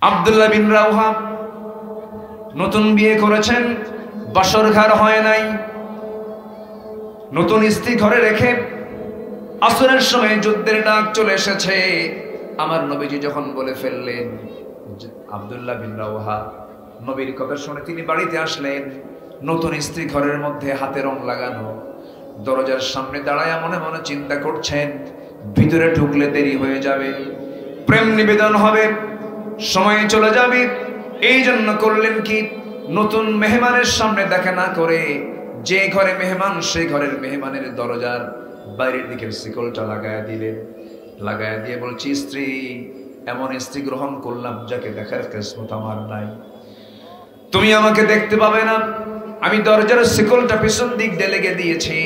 আব্দুল্লাহ বিন রাওহা নতুন বিয়ে করেছেন, বাসর ঘর হয় নাই, নতুন স্ত্রী ঘরে রেখে আসরের সময় যুদ্ধের ডাক চলে এসেছে। আমার নবীজি যখন বলে ফেললেন, আব্দুল্লাহ বিন রাওহা নবীর কথা শুনে তিনি বাড়িতে আসলেন। নতুন স্ত্রী ঘরের মধ্যে হাতে রং লাগানো, দরজার সামনে দাঁড়ায় মনে মনে চিন্তা করছেন ভিতরে ঢুকলে দেরি হয়ে যাবে, প্রেম নিবেদন হবে, সময় চলে যাবে। এই জন্য করলেন কি, নতুন মেহমানের সামনে দেখা না করে যে ঘরে মেহমান সেই ঘরের মেহমানের দরজার বাইরের দিকের শিকলটা লাগায়া দিলেন। লাগায়া দিয়ে বলছি, স্ত্রী, এমন স্ত্রী গ্রহণ করলাম যাকে দেখার কিসমত আমার নাই, তুমি আমাকে দেখতে পাবে না, আমি দরজার শিকলটা পিছন দিক দিয়ে লেগে দিয়েছি,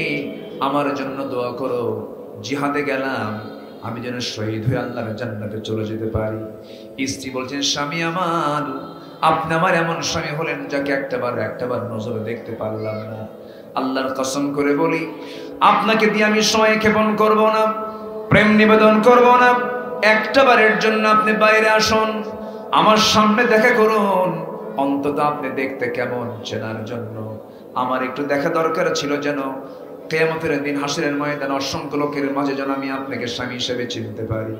আমার জন্য দোয়া করো, জিহাদে গেলাম, আমি যেন শহীদ হয়ে আল্লাহর জান্নাতে চলে যেতে পারি। স্ত্রী বলছেন, স্বামী আমার, আপনি আমার এমন স্বামী হলেন যাকে একটাবার নজরে দেখতে পারলাম না। আল্লাহর কসম করে বলি, আপনাকে দিয়ে আমি সময় ক্ষেপণ করব না, প্রেম নিবেদন করব না। একটাবারের জন্য আপনি বাইরে আসুন, আমার সামনে দেখা করুন, অন্তত আপনি দেখতে কেমন চেনার জন্য আমার একটু দেখা দরকার ছিল, যেন কিয়ামতের দিন হাসরের ময়দানে অসংখ্য লোকের মাঝে যেন আমি আপনাকে স্বামী হিসেবে চিনতে পারি।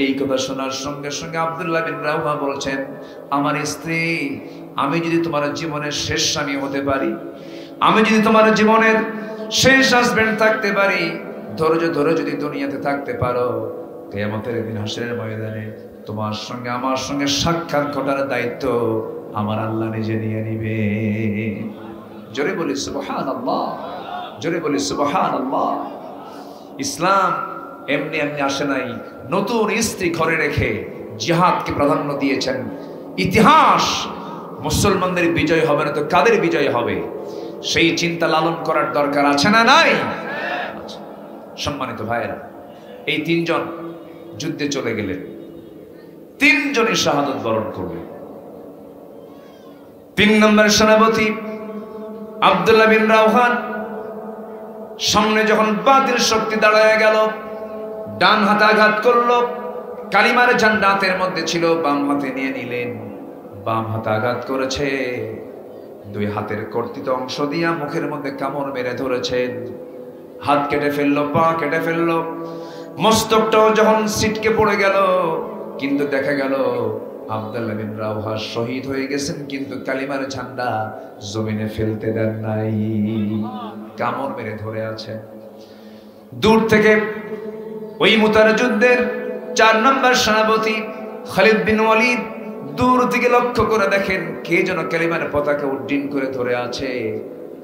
এই কথা শোনার সঙ্গে সঙ্গে আব্দুল্লাহ বিন রাওহা বলছেন, আমার স্ত্রী, আমি যদি তোমার জীবনের শেষ স্বামী হতে পারি, আমি যদি তোমার জীবনের শেষ হাজবেন্ড থাকতে পারি, ধৈর্য ধরে যদি দুনিয়াতে থাকতে পারো, কিয়ামতের দিন হাসরের ময়দানে তোমার সঙ্গে আমার সঙ্গে সাক্ষাৎ ঘটার দায়িত্ব আমার আল্লাহ নিজে নিয়ে নিবে। জোরে বলি সুবহানাল্লাহ, জোরে বলি সুবহানাল্লাহ। ইসলাম এমনি এমনি আসে নাই, নতুন স্ত্রী ঘরে রেখে জিহাদকে প্রাধান্য দিয়েছেন। ইতিহাস মুসলমানদের বিজয় হবে না তো কাদের বিজয় হবে, সেই চিন্তা লালন করার দরকার আছে না নাই? সম্মানিত ভাইয়েরা, এই তিনজন যুদ্ধে চলে গেলেন, তিনজনই শাহাদাত বরণ করলেন। ৩ নম্বর সেনাপতি আব্দুল্লাহ বিন রাওহা সামনে যখন বাতিল শক্তি দাঁড়ায় গেল, ডান হাতে আঘাত করলো, কালিমার ঝান্ডা হাতের মধ্যে ছিল, বাম হাতে নিয়ে নিলেন। বাম হাতে আঘাত করেছে, দুই হাতের কর্তিত অংশ দিয়া মুখের মধ্যে কামড় মেরে ধরেছেন, হাত কেটে ফেললো, পা কেটে ফেললো, মস্তকটাও যখন ছিটকে পড়ে গেল, কিন্তু দেখা গেল আব্দুল্লাহ বিন রাওহা শহীদ হয়ে গেছেন, কিন্তু কালিমার ঝান্ডা জমিনে ফেলতে দেন নাই, কামড় মেরে ধরে আছে। দূর থেকে ওই মুতার যুদ্ধের 4 নম্বর সেনাপতি খালিদ বিন ওয়ালিদ দূর থেকে লক্ষ্য করে দেখেন কে যেন কালিমার পতাকা উড্ডীন করে ধরে আছে,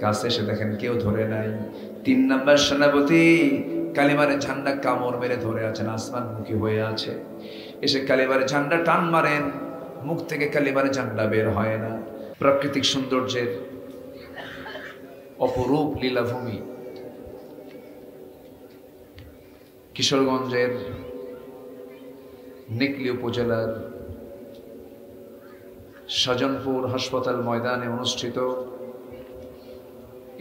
কাছে এসে দেখেন কেউ ধরে নাই। 3 নম্বর সেনাপতি কালিমার ঝান্ডা কামড় মেরে ধরে আছেন, আসমানমুখী হয়ে আছে। এসে কালিমার ঝান্ডা টান মারেন, মুখ থেকে কালিমার ঝান্ডা বের হয় না। প্রাকৃতিক সৌন্দর্যের অপরূপ লীলাভূমি কিশোরগঞ্জের নিকলি উপজেলার সাজনপুর হাসপাতাল ময়দানে অনুষ্ঠিত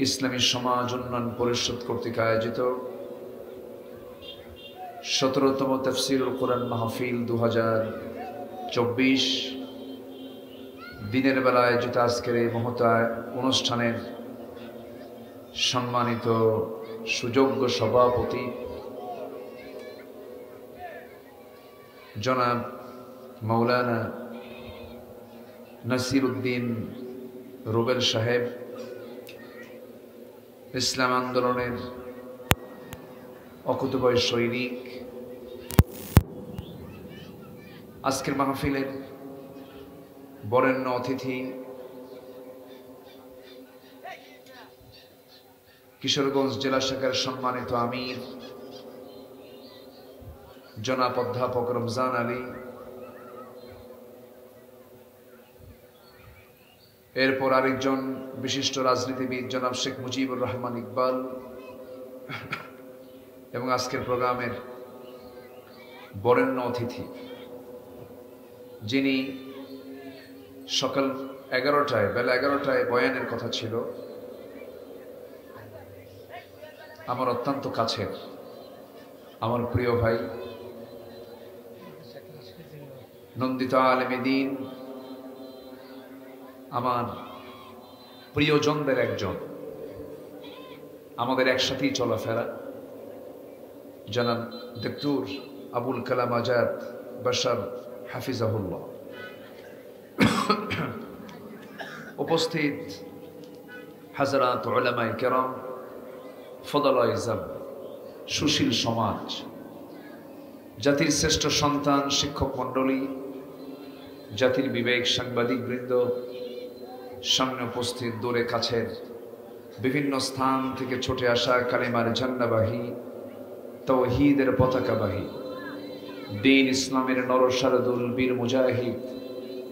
ইসলামী সমাজ উন্নয়ন পরিষদ কর্তৃক আয়োজিত 17তম তাফসীরুল কোরআন মাহফিল 2024 দিনের বেলা আয়োজিত আজকের এই মহৎ অনুষ্ঠানের সম্মানিত সুযোগ্য সভাপতি জনাব মাওলানা নাসির উদ্দিন রুবেল সাহেব, ইসলাম আন্দোলনের অকুতোভয় সৈনিক, আজকের মাহফিলের বরেণ্য অতিথি কিশোরগঞ্জ জেলা শাখার সম্মানিত আমির জনাব অধ্যাপক রমজান আলী, এরপর আরেকজন বিশিষ্ট রাজনীতিবিদ জনাব শেখ মুজিবুর রহমান ইকবাল, এবং আজকের প্রোগ্রামের বরেণ্য অতিথি যিনি সকাল 11টায় বেলা 11টায় বয়ানের কথা ছিল, আমার অত্যন্ত কাছের আমার প্রিয় ভাই নন্দিত আলেমে দ্বীন, আমার প্রিয়জনদের একজন, আমাদের একসাথেই চলাফেরা, জনাব ডক্টর আবুল কালাম আজাদ বাশার হাফিজাহুল্লাহ। উপস্থিত হাজরাত উলামায়ে কেরাম, ফদলায়ে ইজাম, সুশীল সমাজ, জাতির শ্রেষ্ঠ সন্তান, শিক্ষক মণ্ডলী, জাতির বিবেক, সাংবাদিক বৃন্দ, সামনে উপস্থিত দূরে কাছের বিভিন্ন স্থান থেকে ছুটে আসা কালিমার ঝান্ডাবাহী, তাওহীদের পতাকাবাহী, দ্বীন ইসলামের নরসারদুল বীর মুজাহিদ,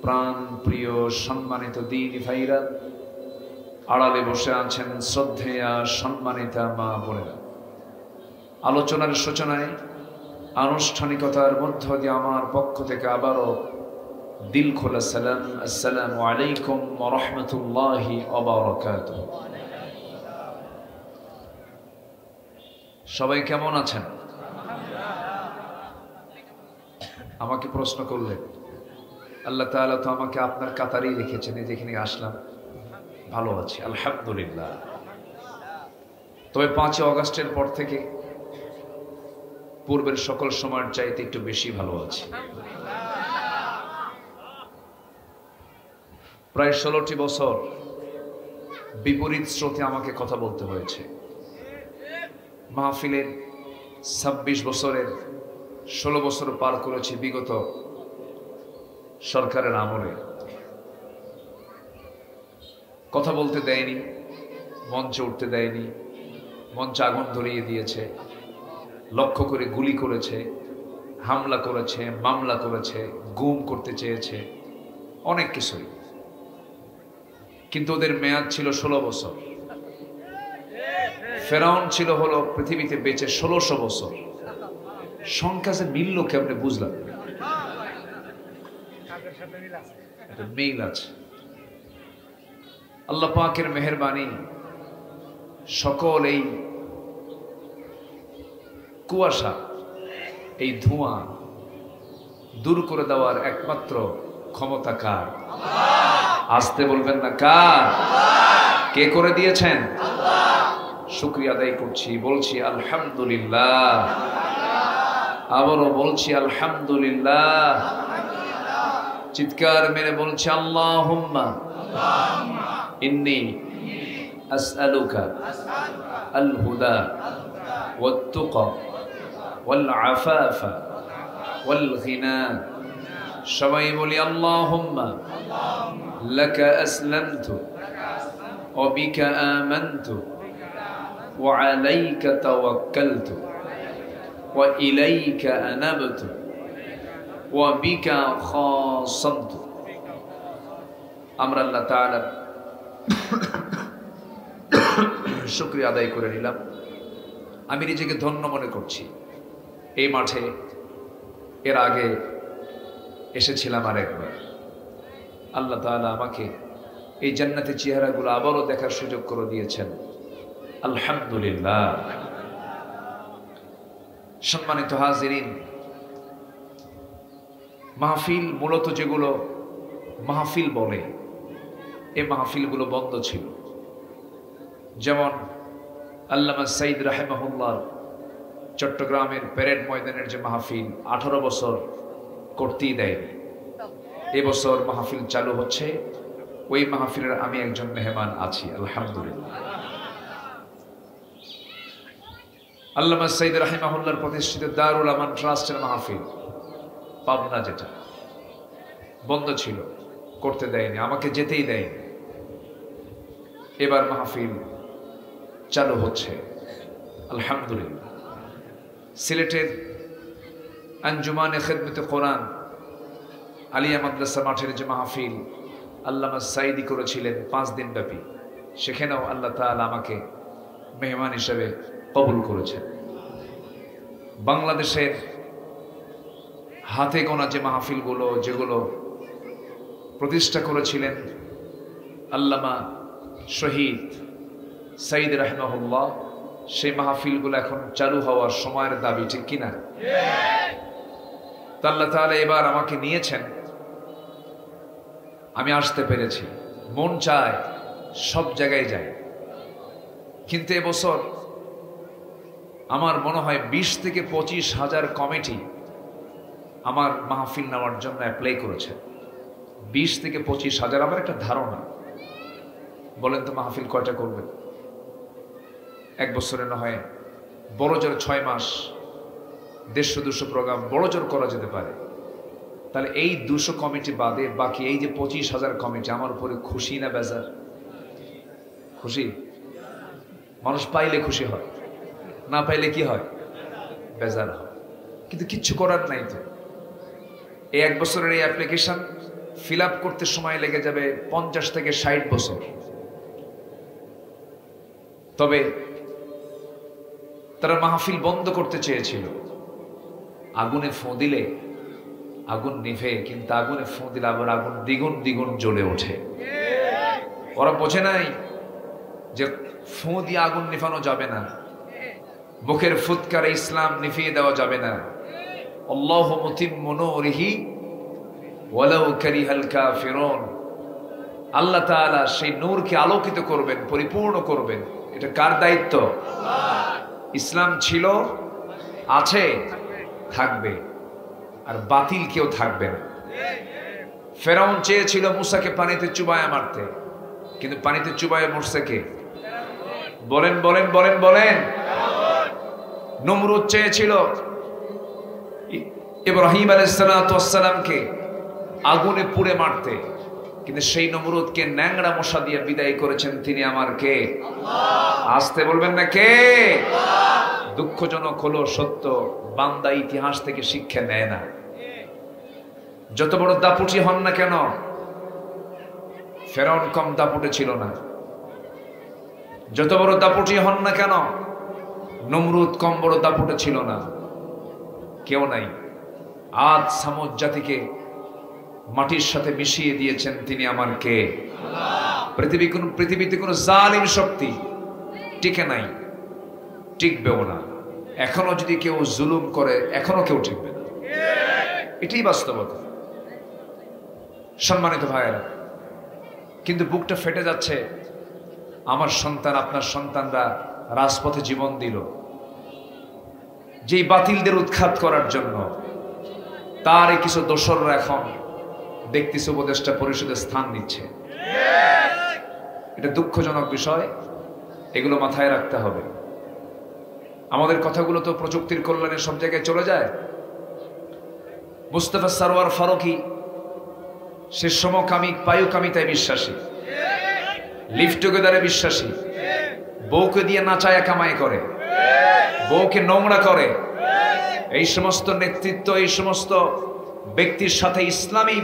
প্রাণ প্রিয় সম্মানিত দ্বীনি ভাইরা, আড়ালে বসে আছেন শ্রদ্ধেয়া সম্মানিতা মা বোনেরা। আলোচনার সূচনায় আনুষ্ঠানিকতার মধ্য দিয়ে আমার পক্ষ থেকে আবারও দিল খোলা সালাম, আসসালামু আলাইকুম ওয়া রাহমাতুল্লাহি ওয়া বারাকাতুহু। সবাই কেমন আছেন? আমাকে প্রশ্ন করলেন, আল্লাহ তাআলা তো আমাকে আপনার কাতারেই রেখেছেন, এই যেখানে আসলাম, ভালো আছি আলহামদুলিল্লাহ। তবে 5 অগাস্টের পর থেকে পূর্বের সকল সময়ের চাইতে একটু বেশি ভালো আছি। প্রায় 16টি বছর বিপরীত স্রোতে আমাকে কথা বলতে হয়েছে। মাহফিলের 26 বছরের 16 বছর পার করেছি বিগত সরকারের আমলে। কথা বলতে দেয়নি, মঞ্চে উঠতে দেয়নি, মঞ্চে আগুন ধরিয়ে দিয়েছে, লক্ষ্য করে গুলি করেছে, হামলা করেছে, মামলা করেছে, গুম করতে চেয়েছে, অনেক কিছুই। কিন্তু ওদের মেয়াদ ছিল 16 বছর। ফেরাউন ছিল হলো পৃথিবীতে বেঁচে 1600 বছর। সংখ্যা যে মিলল কেমনে বুঝলাম, মিল আছে। আল্লাহ পাকের মেহেরবানি, সকল এই কুয়াশা, এই ধোঁয়া দূর করে দেওয়ার একমাত্র ক্ষমতা কার? আসতে বলবেন না, কার? কে করে দিয়েছেন? শুকরিয়া আদায় করছি, বলছি আলহামদুলিল্লাহ। আবারও বলছি আলহামদুলিল্লাহ। চিৎকার মেরে বলছি আল্লাহুম্মা ইন্নী আসআলুকা আল হুদা ওয়াত তুকা ওয়াল আফাফা ওয়াল গিনা। সবাই বলি আল্লাহুম্মা লাকা আসলামতু ওয়া বিকা আমানতু ওয়া আলাইকা তাওয়াক্কালতু ওয়া ইলাইকা আনাবতু ওয়া বিকা খাসামতু। আমরা আল্লাহ তাআলার শুকরিয়া আদায় করে নিলাম। আমি নিজেকে ধন্য মনে করছি। এই মাঠে এর আগে এসেছিলাম আরেকবার। আল্লাহ তাআলা আমাকে এই জান্নাতের চেহারাগুলো আবারও দেখার সুযোগ করে দিয়েছেন, আলহামদুলিল্লাহ। সম্মানিত হাজিরিন, মাহফিল মূলত যেগুলো মাহফিল বলে, এই মাহফিলগুলো বন্ধ ছিল। যেমন আল্লামা সাইদ রাহিমাহুল্লাহ চট্টগ্রামের প্যারেড ময়দানের যে মাহফিল 18 বছর করতেই দেয়নি, এবছর মাহফিল চালু হচ্ছে। ওই মাহফিলের আমি একজন মেহমান আছি, আলহামদুলিল্লাহ। আল্লামা সাইদ রাহিমাহুল্লাহর প্রতিষ্ঠিত দারুল আমান ট্রাস্টের মাহফিল পাবনা, যেটা বন্ধ ছিল, করতে দেয়নি, আমাকে যেতেই দেয়নি। এবার মাহফিল চালু হচ্ছে, আলহামদুলিল্লাহ। সিলেটের আঞ্জুমানে খিদমতে কোরআন আলিয়া মাদ্রাসা মাঠের যে মাহফিল আল্লামা সাইদি করেছিলেন 5 দিন ব্যাপী, সেখানেও আল্লাহ তাআলা আমাকে মেহমান হিসেবে কবুল করেছেন। বাংলাদেশের হাতে গোনা যে মাহফিলগুলো, যেগুলো প্রতিষ্ঠা করেছিলেন আল্লামা শহীদ সাইদ রাহিমাহুল্লাহ, সেই মাহফিলগুলো এখন চালু হওয়ার সময়ের দাবি, ঠিক কিনা? আল্লাহ তাআলা এবার আমাকে নিয়েছেন আমি আসতে পেরেছি, মন চায় সব জায়গায় যাই। কিন্তু এবছর আমার মনে হয় 20 থেকে 25,000 কমিটি আমার মাহফিল নেওয়ার জন্য অ্যাপ্লাই করেছে। 20 থেকে 25,000, আমার একটা ধারণা। বলেন তো মাহফিল কয়টা করবে? এক বছরে না হয় বড় জোর 6 মাস 150-200 প্রোগ্রাম বড় জোর করা যেতে পারে। তাহলে এই 200 কমিটি বাদে বাকি এই যে 25,000 কমিটি, আমার উপরে খুশি না বেজার? খুশি। মানুষ পাইলে খুশি হয়, না পাইলে কি হয়? বেজার হয়। কিন্তু কিচ্ছু করার নাই তো। এই এক বছরের এই অ্যাপ্লিকেশন ফিল আপ করতে সময় লেগে যাবে 50 থেকে 60 বছর। তবে তারা মাহফিল বন্ধ করতে চেয়েছিল। আগুনে ফোঁ দিলে আগুন নিভে, কিন্তু আগুনে ফোঁ দিলে আবার আগুন দ্বিগুণ দ্বিগুণ জ্বলে ওঠে। ওরা বোঝে নাই যে ফোঁ দিয়ে আগুন নিভানো যাবে না, মুখের ফুৎকারে ইসলাম নিভিয়ে দেওয়া যাবে না। আল্লাহু মুতিম্মু নূরিহি ওয়ালাউ কারিহাল কাফিরুন। আল্লাহ তাআলা সেই নূরকে আলোকিত করবেন, পরিপূর্ণ করবেন। এটা কার দায়িত্ব? ইসলাম ছিল, আছে, থাকবে, আর বাতিল কেউ থাকবে না। ফেরাউন চেয়েছিল মুসাকে পানিতে চুবায়া মারতে, কিন্তু পানিতে চুবায়া মরছে কে? বলেন বলেন বলেন বলেন। নমরুদ চেয়েছিল ইব্রাহিম আলাইহিস সালামকে আগুনে পুড়ে মারতে, কিন্তু সেই নমরুদকে ন্যাংরা মশা দিয়ে বিদায় করেছেন তিনি আমার কে? আসতে বলবেন না কে? দুঃখজনক হলো সত্য, বান্দা ইতিহাস থেকে শিক্ষা নেয় না। যত বড় দাপুটি হন না কেন, ফেরাউন কম দাপুটে ছিল না। যত বড় দাপুটি হন না কেন, নমরুদ কম বড় দাপুটে ছিল না। কেউ নাই। আদ সামুদ জাতিকে মাটির সাথে মিশিয়ে দিয়েছেন তিনি আমার কে? পৃথিবীতে কোনো জালিম শক্তি টিকে নাই, টিকবেও না। এখনো যদি কেউ জুলুম করে, এখনো কেউ টিকবে না। এটাই বাস্তবতা। সম্মানিত ভাইয়েরা, কিন্তু বুকটা ফেটে যাচ্ছে। আমার সন্তান, আপনার সন্তানরা রাজপথে জীবন দিল যেই বাতিলদের উৎখাত করার জন্য। তার কিছু দোসররা এখন দেখতেছে উপদেষ্টা পরিষদে স্থান নিচ্ছে। এটা দুঃখজনক বিষয়, এগুলো মাথায় রাখতে হবে। আমাদের কথাগুলো তো প্রযুক্তির কল্যাণে সব জায়গায় চলে যায়। মুস্তাফা সরওয়ার ফারুকী সে সমকামী পায়ুকামিতায় বিশ্বাসী, লিভ টুগেদারে বিশ্বাসী, বউকে দিয়ে নাচায়া কামাই করে, বউকে নোংরা করে। এই সমস্ত নেতৃত্ব, এই সমস্ত ব্যক্তির সাথে ইসলামী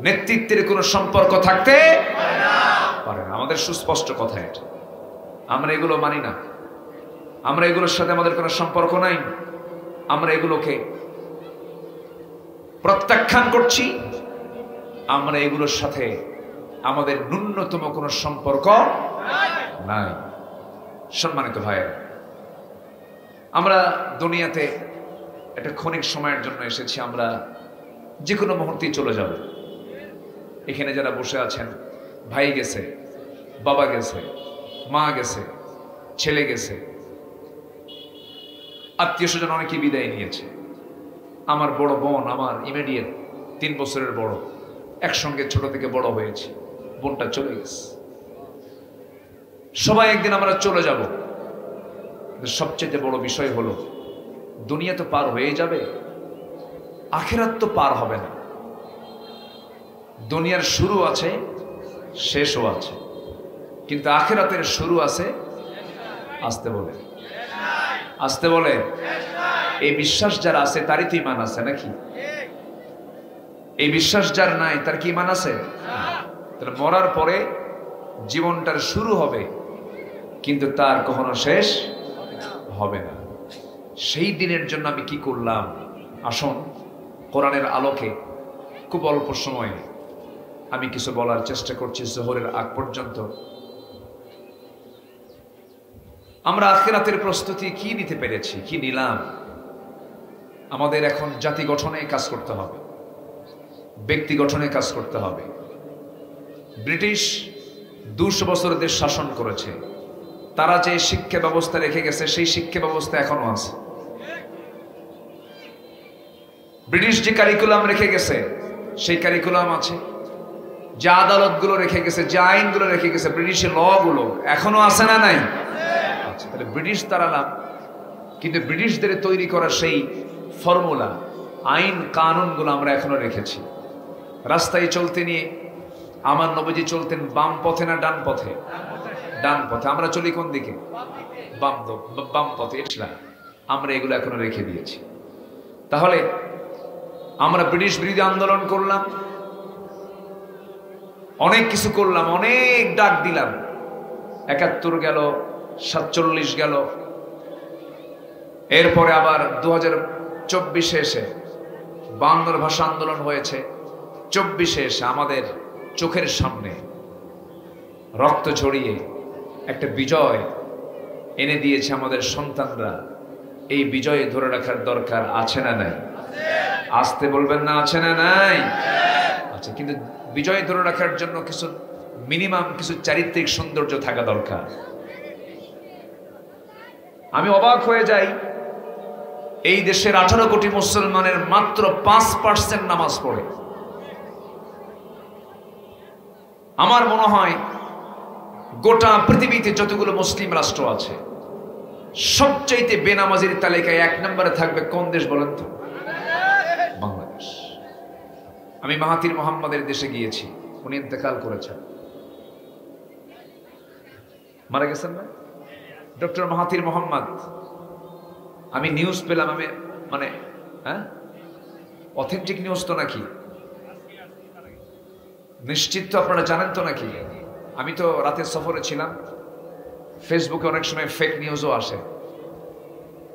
নেতৃত্বের কোনো সম্পর্ক থাকতে পারে না। আমাদের সুস্পষ্ট কথা এটা। আমরা এগুলো মানি না, আমরা এগুলোর সাথে আমাদের কোনো সম্পর্ক নাই। আমরা এগুলোকে প্রত্যাখ্যান করছি। আমরা এগুলোর সাথে আমাদের ন্যূনতম কোনো সম্পর্ক নাই। সম্মানিত ভাইয়েরা, আমরা দুনিয়াতে একটা ক্ষণিক সময়ের জন্য এসেছি। আমরা যে কোনো মুহূর্তেই চলে যাব। এখানে যারা বসে আছেন, ভাই গেছে, বাবা গেছে, মা গেছে, ছেলে গেছে, আত্মীয় স্বজন অনেকেই বিদায় নিয়েছে। আমার বড় বোন, আমার ইমিডিয়েট 3 বছরের বড়, একসঙ্গে ছোট থেকে বড় হয়েছে, বোনটা চলে গেছে। সবাই একদিন আমরা চলে যাব। সবচেয়ে বড় বিষয় হলো, দুনিয়া তো পার হয়ে যাবে, আখিরাত তো পার হবে না। দুনিয়ার শুরু আছে, শেষও আছে, কিন্তু আখিরাতের শুরু আছে। আসতে বলে, আসতে বলে। এই বিশ্বাস যার আছে তারই তো ঈমান আছে নাকি? এই বিশ্বাস যার নাই তার কি ঈমান আছে? তাহলে মরার পরে জীবনটার শুরু হবে, কিন্তু তার কখনো শেষ হবে না। সেই দিনের জন্য আমি কি করলাম? আসুন কোরআনের আলোকে খুব অল্প সময়ে আমি কিছু বলার চেষ্টা করছি। জোহরের আগ পর্যন্ত আমরা আখিরাতের প্রস্তুতি কি নিতে পেরেছি, কি নিলাম? আমাদের এখন জাতি গঠনে কাজ করতে হবে, ব্যক্তি গঠনে কাজ করতে হবে, ব্রিটিশ 200 বছর দেশ শাসন করেছে, তারা যে শিক্ষা ব্যবস্থা রেখে গেছে সেই শিক্ষা ব্যবস্থা এখনো আছে। ব্রিটিশ যে কারিকুলাম রেখে গেছে সেই কারিকুলাম আছে, যে আদালতগুলো রেখে গেছে, যে আইনগুলো রেখে গেছে, ব্রিটিশের ল গুলো এখনো আছে না নাই? আচ্ছা, তাহলে ব্রিটিশ তারা না, কিন্তু ব্রিটিশদের তৈরি করা সেই ফর্মুলা, আইন কানুনগুলো আমরা এখনো রেখেছি। রাস্তায় চলতে নিয়ে আমার নবীজি চলতেন বাম পথে না ডান পথে? ডান পথে। আমরা চলি কোন দিকে? বাম পথে। আমরা এগুলো এখনো রেখে দিয়েছি। তাহলে আমরা ব্রিটিশ বিরোধী আন্দোলন করলাম, অনেক কিছু করলাম, অনেক ডাক দিলাম, ৭১ গেল, ৪৭ গেল, এরপরে আবার 2024 এসে 52 ভাষা আন্দোলন হয়েছে। 24 এসে আমাদের চোখের সামনে রক্ত ঝরিয়ে একটা বিজয় এনে দিয়েছে আমাদের সন্তানরা। এই বিজয় ধরে রাখার দরকার আছে না নাই? আসতে বলবেন না, আছে না নাই? আচ্ছা, কিন্তু বিজয় ধরে রাখার জন্য কিছু মিনিমাম কিছু চারিত্রিক সৌন্দর্য থাকা দরকার। আমি অবাক হয়ে যাই, এই দেশের 18 কোটি মুসলমানের মাত্র 5% নামাজ পড়ে। আমার মনে হয় গোটা পৃথিবীতে যতগুলো মুসলিম রাষ্ট্র আছে সবচাইতে বেনামাজির তালিকায় 1 নম্বরে থাকবে কোন দেশ বলেন তো? বাংলাদেশ। আমি মাহাথির মোহাম্মদের দেশে গিয়েছি, উনি ইন্তেকাল করেছেন, মারা গেছেন না? Doctor Mahathir Mohamad. আমি নিউজ পেলাম, আমি মানে অথেন্টিক নিউজ তো নাকি? নিশ্চিত তো আপনারা জানেন তো নাকি? আমি তো রাতের সফরে ছিলাম, ফেসবুকে অনেক সময় ফেক নিউজও আসে।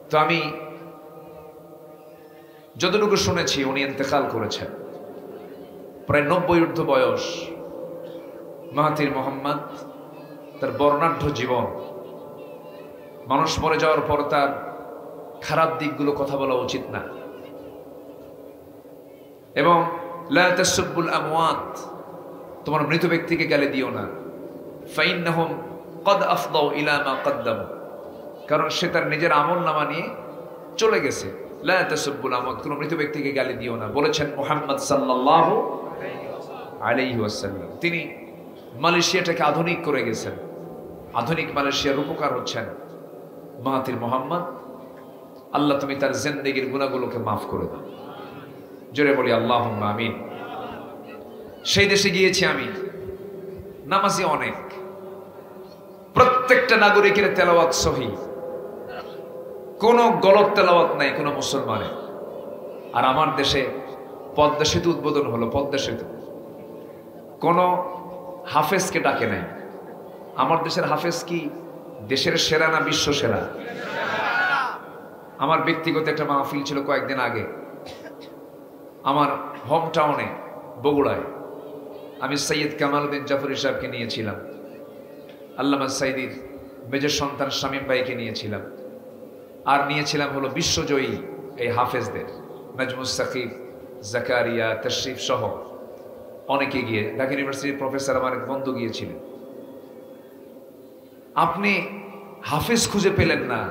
তো আমি যতটুকু শুনেছি উনি ইন্তেকাল করেছেন, প্রায় 90 ঊর্ধ্ব বয়স। মাহাথির মোহাম্মদ, তার বর্ণাঢ্য জীবন, মানুষ মরে যাওয়ার পর তার খারাপ দিকগুলো কথা বলা উচিত না, এবং লা তাসুব্বুল আমওয়াত, তোমার মৃত ব্যক্তিকে গালি দিও না, ফাইন্নাহুম ক্বাদ আফদাউ ইলা মা কদ্দামু, কারণ সে তার নিজের আমলনামা নিয়ে চলে গেছে। লা তাসুব্বুল আমওয়াত, কোন মৃত ব্যক্তিকে গালি দিও না বলেছেন মুহাম্মদ সাল্লাল্লাহু আলাইহি ওয়াসাল্লাম। তিনি মালয়েশিয়াটাকে আধুনিক করে গেছেন, আধুনিক মালয়েশিয়ার উপকার হচ্ছেন মাহাথির মোহাম্মদ। আল্লাহ তুমি তার জিন্দেগীর গুনাহগুলোকে মাফ করে দাও, জোরে বলি আল্লাহুম্মা আমিন। সেই দেশে গিয়েছি আমি, নামাজি অনেক, প্রত্যেকটা নাগরিকের তেলাওয়াত সহিহ, কোনো গলত তেলাওয়াত নাই কোনো মুসলমানের। আর আমার দেশে পদ্মা সেতু উদ্বোধন হলো, পদ্মা সেতু, কোনো হাফেজকে ডাকে নাই। আমার দেশের হাফেজ কি দেশের সেরা না বিশ্ব সেরা? আমার ব্যক্তিগত একটা মাহফিল ছিল কয়েকদিন আগে আমার হোম টাউনে বগুড়ায়। আমি সৈয়দ কামাল উদ্দিন জাফরি সাহেবকে নিয়েছিলাম, আল্লামা সাইদির মেজর সন্তান শামীম ভাইকে নিয়েছিলাম, আর নিয়েছিলাম হলো বিশ্বজয়ী এই হাফেজদের, নাজমুস সাকিব, জাকারিয়া, তশরিফ সহ অনেকে গিয়ে, ঢাকা ইউনিভার্সিটির প্রফেসর আমার এক বন্ধু গিয়েছিলেন। আপনি হাফেজ খুঁজে পেলেন না,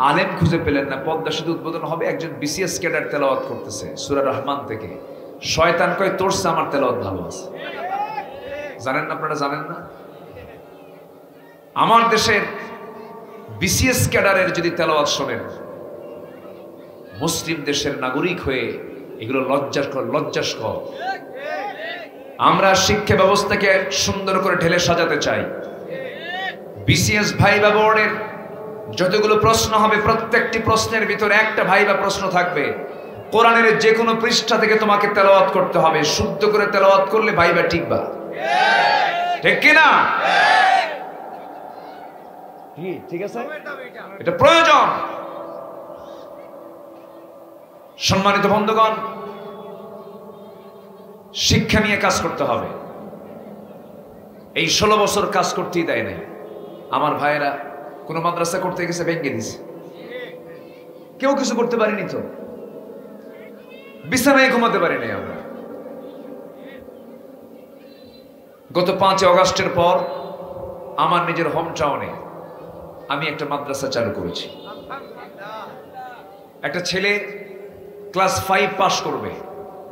আলেম খুঁজে পেলেন না, পদ্মা সেতু উদ্বোধন হবে, একজন বিসিএস ক্যাডার তেলাওয়াত করতেছে সূরা রহমান থেকে। শয়তান কয় তোরছে আমার তেলাওয়াত ভালো আছে। জানেন না আপনারা? জানেন না? আমার দেশের বিসিএস ক্যাডারের যদি তেলাওয়াত শোনেন, মুসলিম দেশের নাগরিক হয়ে এগুলো লজ্জাস্কর। আমরা শিক্ষা ব্যবস্থাকে সুন্দর করে ঢেলে সাজাতে চাই। বিসিএস ভাইবা বোর্ডের যতগুলো প্রশ্ন হবে, প্রত্যেকটি প্রশ্নের ভিতরে একটা ভাইবা প্রশ্ন থাকবে। কোরআনের যে কোনো পৃষ্ঠা থেকে তোমাকে তেলাওয়াত করতে হবে, শুদ্ধ করে তেলাওয়াত করলে ভাইবা টিকবা, ঠিক কিনা? ঠিক আছে, এটা প্রয়োজন। সম্মানিত বন্ধুগণ, শিক্ষা নিয়ে কাজ করতে হবে। এই 16 বছর কাজ করতেই দেয় নাই। আমার ভাইয়েরা কোন মাদ্রাসা করতে গেছে, ভেঙে দিছে, কেউ কিছু করতে পারিনি, তো বিছানায় ঘুমাতে পারি নাই আমরা। গত 5 আগস্টের পর আমার নিজের হোম টাউনে আমি একটা মাদ্রাসা চালু করেছি। একটা ছেলে ক্লাস 5 পাস করবে,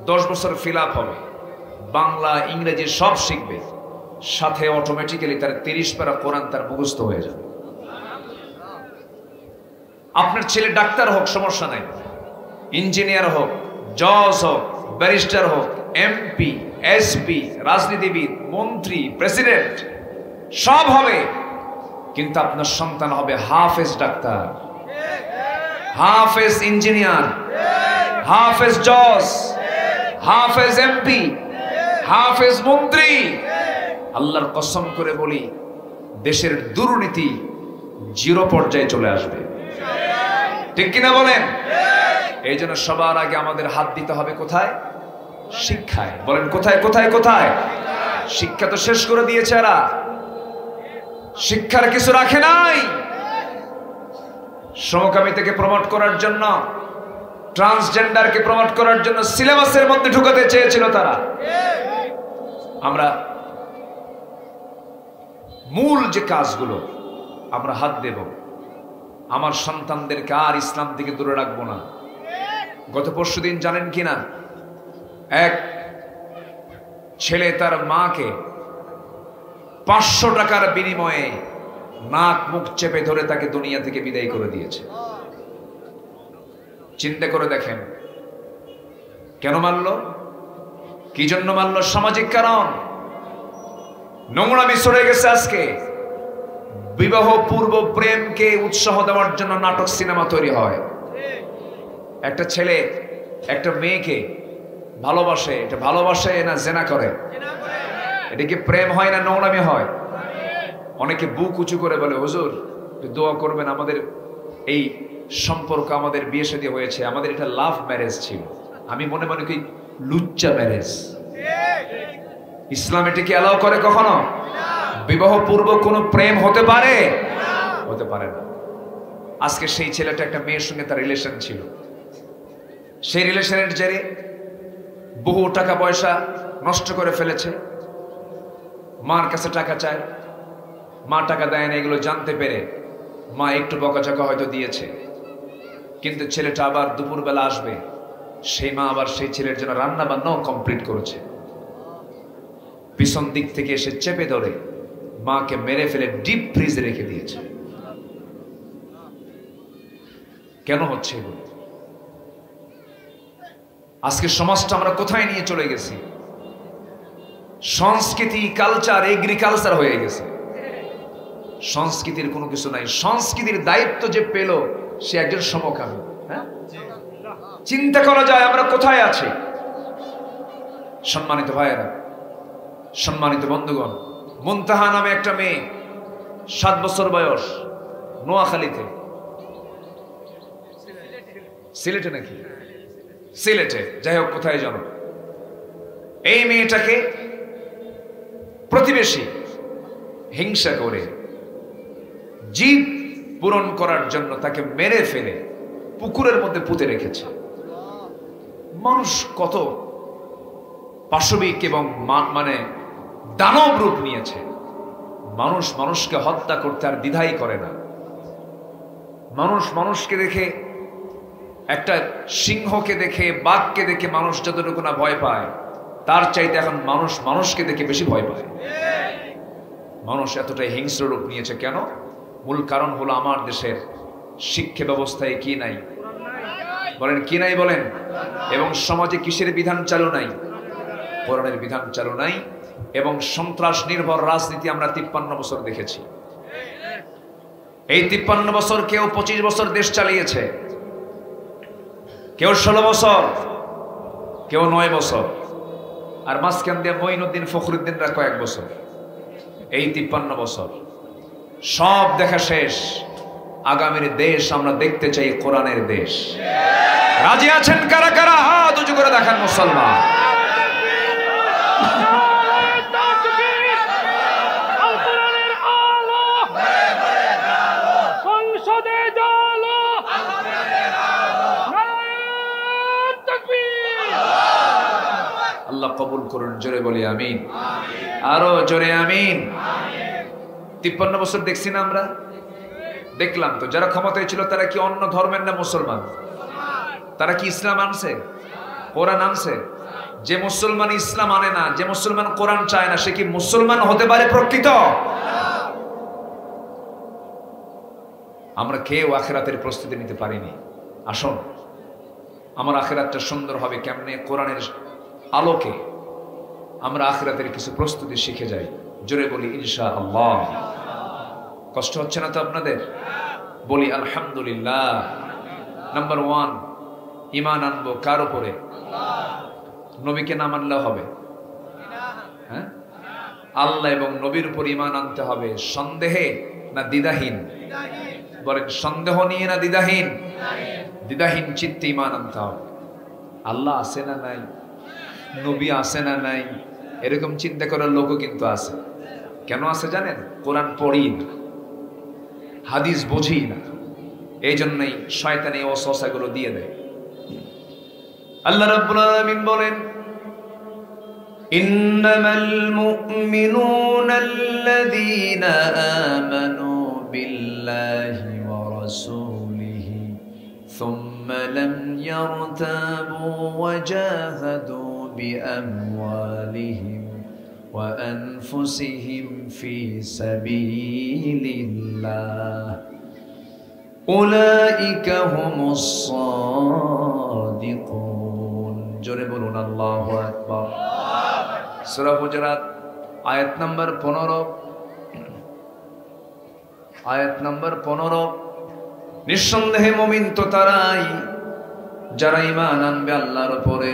10 বছর ফিল আপ হবে, বাংলা ইংরেজি সব শিখবে, সাথে অটোমেটিক্যালি তার 30 পারা কোরআন তার মুখস্থ হয়ে যাবে। আপনার ছেলে ডাক্তার হোক, সমস্যা নাই, ইঞ্জিনিয়ার হোক, জজ হোক, ব্যারিস্টার হোক, এমপি, এসপি, রাজনীতিবিদ, মন্ত্রী, প্রেসিডেন্ট সব হবে, কিন্তু আপনার সন্তান হবে হাফেজ ডাক্তার, হাফেজ ইঞ্জিনিয়ার, হাফেজ জজ, হাফেজ এমপি, হাফেজ মন্ত্রী। আল্লাহর কসম করে বলি, দেশের দুর্নীতি 0 পর্যায়ে চলে আসবে। ঠিক কিনা বলেন? এই জন্য সবার আগে আমাদের হাত দিতে হবে কোথায়? শিক্ষায়। বলেন কোথায় কোথায় কোথায়? শিক্ষা তো শেষ করে দিয়েছে এরা, শিক্ষার কিছু রাখে নাই। সমকামিতাকে প্রমোট করার জন্য, ট্রান্সজেন্ডারকে প্রমোট করার জন্য সিলেবাসের মধ্যে ঢুকাতে চেয়েছিল তারা। আমরা মূল যে কাজগুলো আমরা হাত দেব, আমার সন্তানদেরকে আর ইসলাম থেকে দূরে রাখবো না। গত পরশুদিন জানেন কিনা, এক ছেলে তার মাকে 500 টাকার বিনিময়ে নাক মুখ চেপে ধরে তাকে দুনিয়া থেকে বিদায় করে দিয়েছে। চিন্তা করে দেখেন, কেন মারল? কি জন্য মারল? সামাজিক কারণ। নোংরামি ছড়ে গেছে আজকে। বিবাহ পূর্ব প্রেমকে উৎসাহ দেওয়ার জন্য নাটক, সিনেমা তৈরি হয়। একটা ছেলে একটা মেয়েকে ভালোবাসে, এটা ভালোবাসে না জেনা করে? এটা কি প্রেম হয় না নোংরামি হয়? অনেকে বুক উঁচু করে বলে, হুজুর দোয়া করবেন, আমাদের এই সম্পর্ক, আমাদের বিয়ে শাদী হয়েছে, আমাদের এটা লাভ ম্যারেজ ছিল। আমি মনে মনে কি লুচ্চা ম্যারেজ। ইসলাম এটাকে অ্যালাউ করে কখনো? বিবাহ পূর্ব কোনো প্রেম হতে পারে? হতে পারে না। আজকে সেই ছেলেটা একটা মেয়ের সঙ্গে তার রিলেশন ছিল, সেই রিলেশনের জেরে বহু টাকা পয়সা নষ্ট করে ফেলেছে। মার কাছে টাকা চায়, মা টাকা দেয় না, এগুলো জানতে পেরে মা একটু বকাঝকা হয়তো দিয়েছে, কিন্তু ছেলেটা আবার দুপুরবেলা আসবে, সেই মা আবার সেই ছেলের জন্য রান্না বান্নাও কমপ্লিট করেছে। পিছন দিক থেকে এসে চেপে ধরে মাকে মেরে ফেলে ডিপ ফ্রিজে রেখে দিয়েছে। কেন হচ্ছে এগুলো? আজকে সমাজটা আমরা কোথায় নিয়ে চলে গেছি? সংস্কৃতি, কালচার, এগ্রিকালচার হয়ে গেছে। সংস্কৃতির কোনো কিছু নাই। সংস্কৃতির দায়িত্ব যে পেল সে একজন সমকামী। হ্যাঁ, চিন্তা করা যায় আমরা কোথায় আছি। সম্মানিত ভাইয়েরা, সম্মানিত বন্ধুগণ, মুনতাহা নামে একটা মেয়ে, 7 বছর বয়স, নোয়াখালীতে, সিলেটে নাকি, সিলেটে, যাই হোক কোথায় জানো, এই মেয়েটাকে প্রতিবেশী হিংসা করে জিদ পূরণ করার জন্য তাকে মেরে ফেলে পুকুরের মধ্যে পুঁতে রেখেছে। মানুষ কত পাশবিক এবং মানে দানব রূপ নিয়েছে। মানুষ মানুষকে হত্যা করতে আর দ্বিধাই করে না। মানুষ মানুষকে দেখে, একটা সিংহকে দেখে, বাঘকে দেখে মানুষ যতটুকু না ভয় পায়, তার চাইতে এখন মানুষ মানুষকে দেখে বেশি ভয় পায়। মানুষ এতটাই হিংস্র রূপ নিয়েছে কেন? মূল কারণ হলো আমার দেশের শিক্ষা ব্যবস্থায় কি নাই? বলেন কি নাই বলেন? এবং সমাজে কিসের বিধান চালু নাই? কোরআনের বিধান চালু নাই। এবং সন্ত্রাস নির্ভর রাজনীতি আমরা 53 বছর দেখেছি। এই 53 বছর কেউ 25 বছর দেশ চালিয়েছে, কেউ 16 বছর, কেউ 9 বছর, আর মাঝখান দিয়ে মঈনুদ্দিন ফখরুদ্দিনরা কয়েক বছর। এই 53 বছর সব দেখা শেষ। আগামীর দেশ আমরা দেখতে চাই কোরআনের দেশ। রাজি আছেন কারা কারা? হাত উঁচু করে দেখান মুসলমান। আল্লাহ কবুল করুন, জোরে বলি আমিন। আরো জোরে আমিন। 53 বছর দেখছি না আমরা, দেখলাম তো যারা ক্ষমতায় ছিল তারা কি অন্য ধর্মের না মুসলমান? তারা কি ইসলাম আনছে, কোরআন আনছে? যে মুসলমান ইসলাম আনে না, যে মুসলমান কোরআন চায় না, সে কি মুসলমান হতে পারে প্রকৃত? আমরা কেউ আখিরাতের প্রস্তুতি নিতে পারিনি। আসুন আমার আখিরাতটা সুন্দর হবে কেমনে, কোরআনের আলোকে আমরা আখিরাতের কিছু প্রস্তুতি শিখে যাই। জোরে বলি ইনশাআল্লাহ। কষ্ট হচ্ছে না তো আপনাদের? বলি আলহামদুলিল্লাহ। নাম্বার 1, ঈমান আনবো কার উপরে? নবীকে না মানলেও হবে? হ্যাঁ, আল্লাহ এবং নবীর উপর ঈমান আনতে হবে। সন্দেহে না দ্বিধাহীন? বলেন সন্দেহ নিয়ে না দ্বিধাহীন? দ্বিধাহীন চিত্তে ঈমান আনতে হবে। আল্লাহ আছে না নাই, নবী আছে না নাই, এরকম চিন্তা করার লোকও কিন্তু আছে। কেন আছে জানেন? কোরআন পড়ি না, হাদিস বুঝি না, এই জন্যই শয়তান এই ওয়াসওয়াসাগুলো দিয়ে দেয়। আল্লাহ রাব্বুল আলামিন বলেন, ইন্নামাল মুমিনুনা আল্লাযীনা আমানু বিল্লাহি ওয়া রাসূলিহি সুম্মা লাম ইয়ারতাবু ওয়া জাহাদু বিআমওয়ালিহিম ওয়া আনফুসিহিম ফি সাবিলিল্লাহ উলাইকা হুমুস সাদিকুন। জোরে বলুন আল্লাহু আকবার। সূরা হুজুরাত আয়াত নাম্বার 15। আয়াত নাম্বার 15। নিঃসন্দেহে মুমিন তো তারাই যারা ঈমান আনবে আল্লাহর উপরে,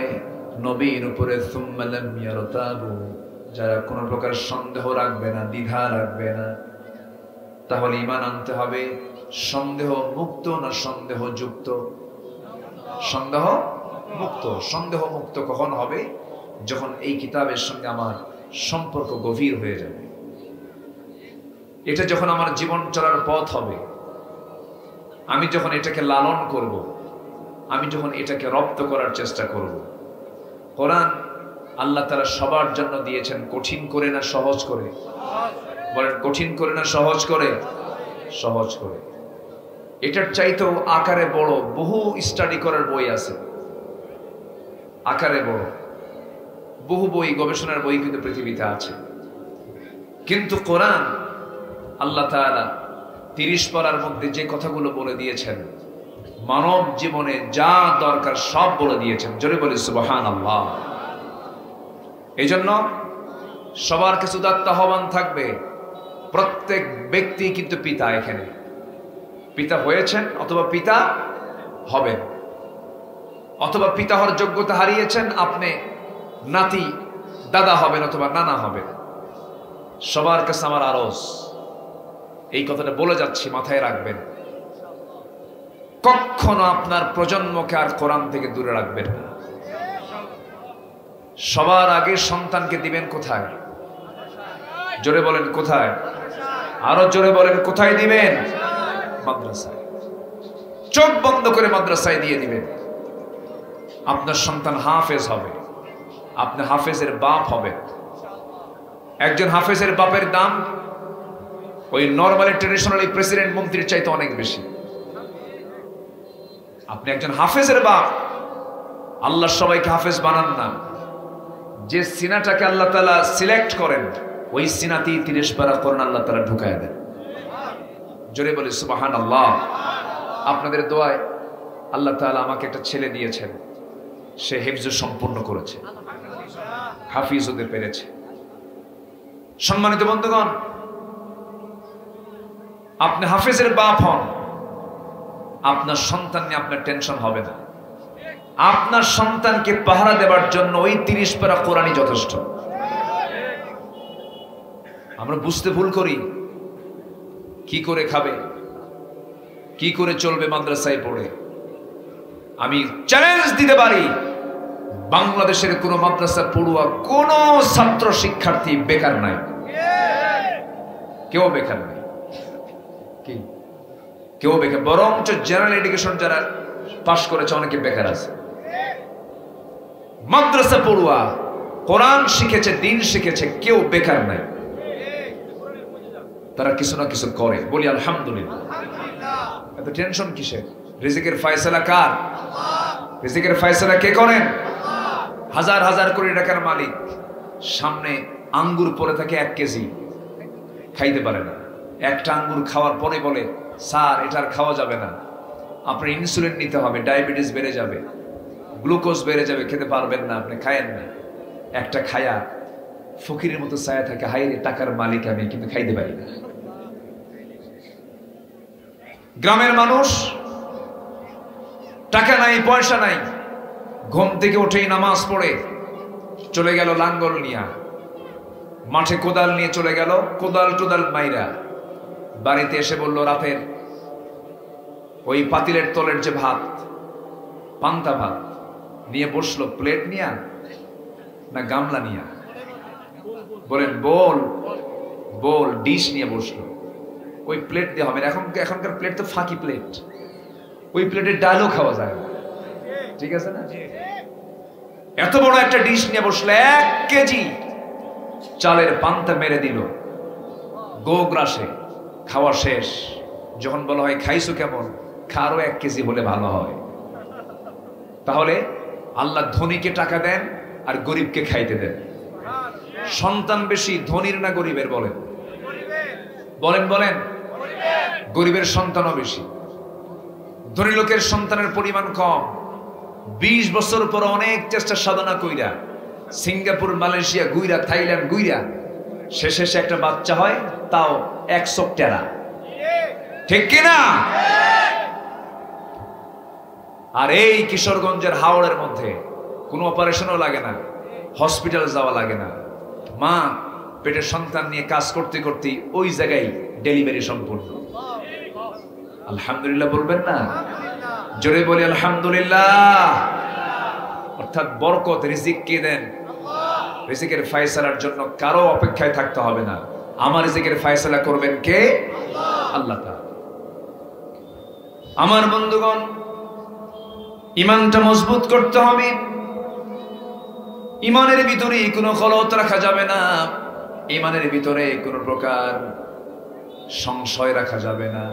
নবীর উপরে, সুম্মা লাম ইয়ারতাবু, যারা কোনো প্রকার সন্দেহ রাখবে না, দ্বিধা রাখবে না। তাহলে ঈমান আনতে হবে সন্দেহ মুক্ত না সন্দেহ যুক্ত? সন্দেহ মুক্ত। সন্দেহ মুক্ত কখন হবে? যখন এই কিতাবের সঙ্গে আমার সম্পর্ক গভীর হয়ে যাবে, এটা যখন আমার জীবন চলার পথ হবে, আমি যখন এটাকে লালন করব, আমি যখন এটাকে রপ্ত করার চেষ্টা করব। কোরআন আল্লাহ তাআলা সবার জন্য দিয়েছেন, কঠিন করে না সহজ করে? বলেন কঠিন করে না সহজ করে? সহজ করে। এটার চাইতেও আকারে বড় বহু স্টাডি করার বই আছে, আকারে বড় বহু বই, গবেষণার বই কিন্তু পৃথিবীতে আছে। কিন্তু কোরআন আল্লাহ তাআলা 30 পারার মধ্যে যে কথাগুলো বলে দিয়েছেন, মানব জীবনে যা দরকার সব বলে দিয়েছেন। জোরে বলি সুবহানাল্লাহ। এই জন্য সবার কাছে উদাত্ত আহ্বান থাকবে, প্রত্যেক ব্যক্তি কিন্তু পিতা, এখানে পিতা হয়েছেন অথবা পিতা হবেন, অথবা পিতা হওয়ার যোগ্যতা হারিয়েছেন, আপনি নাতি দাদা হবেন অথবা নানা হবেন। সবার কাছে আমার আরজ, এই কথাটা বলে যাচ্ছি, মাথায় রাখবেন, কখনো আপনার প্রজন্মকে আর কোরআন থেকে দূরে রাখবেন না। সবার আগে সন্তানকে দিবেন কোথায়? জোরে বলেন কোথায়? আরো জোরে বলেন কোথায় দিবেন? মাদ্রাসায়। চোখ বন্ধ করে মাদ্রাসায় দিয়ে দিবেন। আপনার সন্তান হাফেজ হবে, আপনি হাফেজের বাপ হবেন। একজন হাফেজের বাপের দাম ওই নরমালি ট্রেডিশনালি প্রেসিডেন্ট মন্ত্রীর চাইতে অনেক বেশি। আপনি একজন হাফেজের বাপ। আল্লাহ সবাইকে হাফেজ বানান না, যে সিনাটাকে আল্লাহ তাআলা সিলেক্ট করেন ওই সিনাতেই 30 পারা কোরআন আল্লাহ তাআলা ঢুকায় দেন। জোরে বলি সুবহানাল্লাহ। আপনাদের দোয়ায় আল্লাহ তাআলা আমাকে একটা ছেলে দিয়েছেন, সে হিফজ সম্পূর্ণ করেছে, হাফিজ হতে পেরেছে। সম্মানিত বন্ধুগণ, আপনি হাফেজের বাপ হন, আপনার সন্তান নিয়ে আপনার টেনশন হবে না। আপনার সন্তানকে পাহারা দেবার জন্য ওই 30 পারা কোরআনই যথেষ্ট। আমরা বুঝতে ভুল করি, কি করে খাবে, কি করে চলবে মাদ্রাসায় পড়ে। আমি চ্যালেঞ্জ দিতে পারি, বাংলাদেশের কোন মাদ্রাসা পড়ুয়া কোন ছাত্র শিক্ষার্থী বেকার নাই, কেউ বেকার নাই। কি কেউ বেকার? বরঞ্চ জেনারেল এডুকেশন যারা পাশ করেছে অনেকে বেকার আছে। মাদ্রাসা পড়ুয়া কোরআন শিখেছে, দিন শিখেছে, কেউ বেকার নাই, তারা কিছু না কিছু করে। বলি আলহামদুলিল্লাহ। এত টেনশন কিসের? রিজিকের ফয়সালা কার? রিজিকের ফয়সালা কে করেন? হাজার হাজার কোটি টাকার মালিক সামনে আঙ্গুর পড়ে থাকে 1 কেজি, খাইতে পারে না। একটা আঙ্গুর খাওয়ার পরে বলে, স্যার এটা আর খাওয়া যাবে না, আপনার ইনসুলিন নিতে হবে, ডায়াবেটিস বেড়ে যাবে, গ্লুকোজ বেড়ে যাবে, খেতে পারবেন না, আপনি খায়েন না। একটা খায়া ফকিরের মতো ছায়া থাকে, হাই রে টাকার মালিক আমি, কিন্তু খাইতে পারি না। গ্রামের মানুষ টাকা নাই, পয়সা নাই, ঘুম থেকে উঠেই নামাজ পড়ে চলে গেল লাঙ্গল নিয়া, মাঠে কোদাল নিয়ে চলে গেল, কোদাল টোদাল মাইরা বাড়িতে এসে বলল, রাতের ওই পাতিলের তলের যে ভাত, পান্তা ভাত নিয়ে বসলো, প্লেট নিয়া না গামলা নিয়া? বলেন বোল, বোল ডিশ নিয়ে বসলো। ওই প্লেট দিয়ে হবে না, এখনকার প্লেট তো ফাঁকি প্লেট, ওই প্লেটের ডালও খাওয়া যায় না, ঠিক আছে না? এত বড় একটা ডিশ নিয়ে বসলো, 1 কেজি চালের পান্তা মেরে দিল গোগ্রাসে, খাওয়া শেষ। যখন বলা হয় খাইছো কেমন, আরো 1 কেজি হলে ভালো হয়। তাহলে আল্লাহ ধনীকে টাকা দেন আর গরিবকে খাইতে দেন। সন্তান বেশি ধনীর না গরিবের? বলেন বলেন বলেন। গরিবের সন্তানও বেশি, ধনী লোকের সন্তানের পরিমাণ কম। 20 বছর পর অনেক চেষ্টা সাধনা কইরা সিঙ্গাপুর, মালয়েশিয়া গুইরা, থাইল্যান্ড গুইরা শেষে একটা বাচ্চা হয়, তাও 100 টেরা, ঠিক কিনা? আর এই কিশোরগঞ্জের হাওড়ের মধ্যে কোনো অপারেশনও লাগে না, হসপিটাল যাওয়া লাগে না, মা পেটের সন্তান নিয়ে কাজ করতে করতে ওই জায়গায় ডেলিভারি সম্পূর্ণ। আলহামদুলিল্লাহ বলবেন না? জোরে বলি আলহামদুলিল্লাহ। অর্থাৎ বরকত, রিজিক কে দেন? রিজিকের ফয়সালার জন্য কারো অপেক্ষায় থাকতে হবে না, আমার রিজিকের ফয়সালা করবেন কে? আল্লাহ তাআলা। আমার বন্ধুগণ, ঈমানটা মজবুত করতে হবে। ঈমানের ভিতরে কোনো গলত রাখা যাবে না, ঈমানের ভিতরে কোনো প্রকার সংশয় রাখা যাবে না,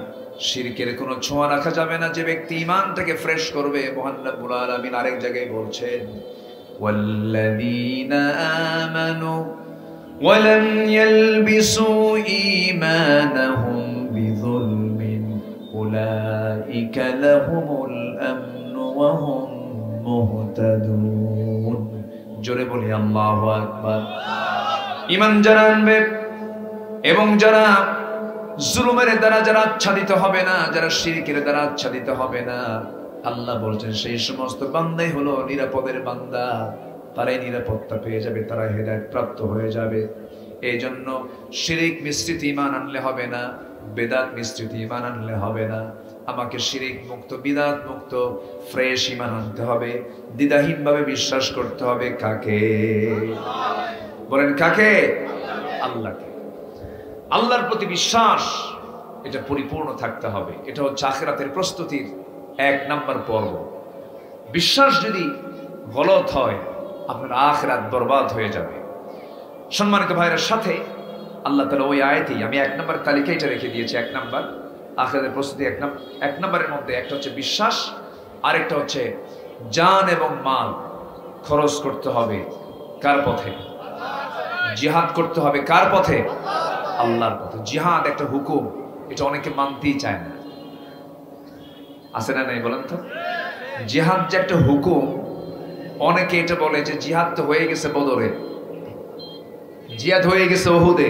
শিরকের কোনো ছোঁয়া রাখা যাবে না। যে ব্যক্তি ঈমানটাকে ফ্রেশ করবে, মহান রব্বুল আলামিন আরেক জায়গায় বলছেন, ওয়াল্লাযীনা আমানু ওয়া লাম ইয়ালবিসু ঈমানাহুম বিযুলমিন উলাইকা লাহুমুল আমনু ওয়া হুম মুহতাদুন। জোরে বলি আল্লাহু আকবার। ঈমান যারা আনবে এবং যারা জুলুমের দ্বারা যারা আচ্ছাদিত হবে না, যারা শিরকের দ্বারা আচ্ছাদিত হবে না, আল্লাহ বলছেন সেই সমস্ত বান্দাই হলো নিরাপদের বান্দা, তারাই নিরাপত্তা পেয়ে যাবে, তারা হেদায়েত প্রাপ্ত হয়ে যাবে। এই জন্য শিরিক মিশ্রিত ঈমান আনলে হবে না, বেদাত মিশ্রিত ঈমান আনলে হবে না। আমাকে শিরিক মুক্ত, বিদাত মুক্ত ফ্রেশ ঈমান আনতে হবে, দ্বিধাহীন ভাবে বিশ্বাস করতে হবে। কাকে? বলেন কাকে? আল্লাহকে। আল্লাহর প্রতি বিশ্বাস এটা পরিপূর্ণ থাকতে হবে। এটা হচ্ছে আখিরাতের প্রস্তুতির 1 নাম্বার পর্ব। বিশ্বাস যদি গলত হয়, আপনার আখিরাত বরবাদ হয়ে যাবে। সম্মানিত ভাইয়ের সাথে আল্লাহ তাআলা ওই আয়াতেই, আমি 1 নাম্বার তালিকায় এটা রেখে দিয়েছি। 1 নাম্বার আখিরাতের প্রস্তুতি, 1 নাম্বারের মধ্যে একটা হচ্ছে বিশ্বাস, আরেকটা হচ্ছে জান এবং মাল খরচ করতে হবে কার পথে? জিহাদ করতে হবে কার পথে? আল্লাহর পথে। জিহাদ একটা হুকুম, এটা অনেকে মানতেই চায় না, আছে না নাই বলেন তো? জিহাদ যে একটা হুকুম, অনেকে এটা বলে যে জিহাদ তো হয়ে গেছে বদরে, জিহাদ হয়ে গেছে ওহুদে,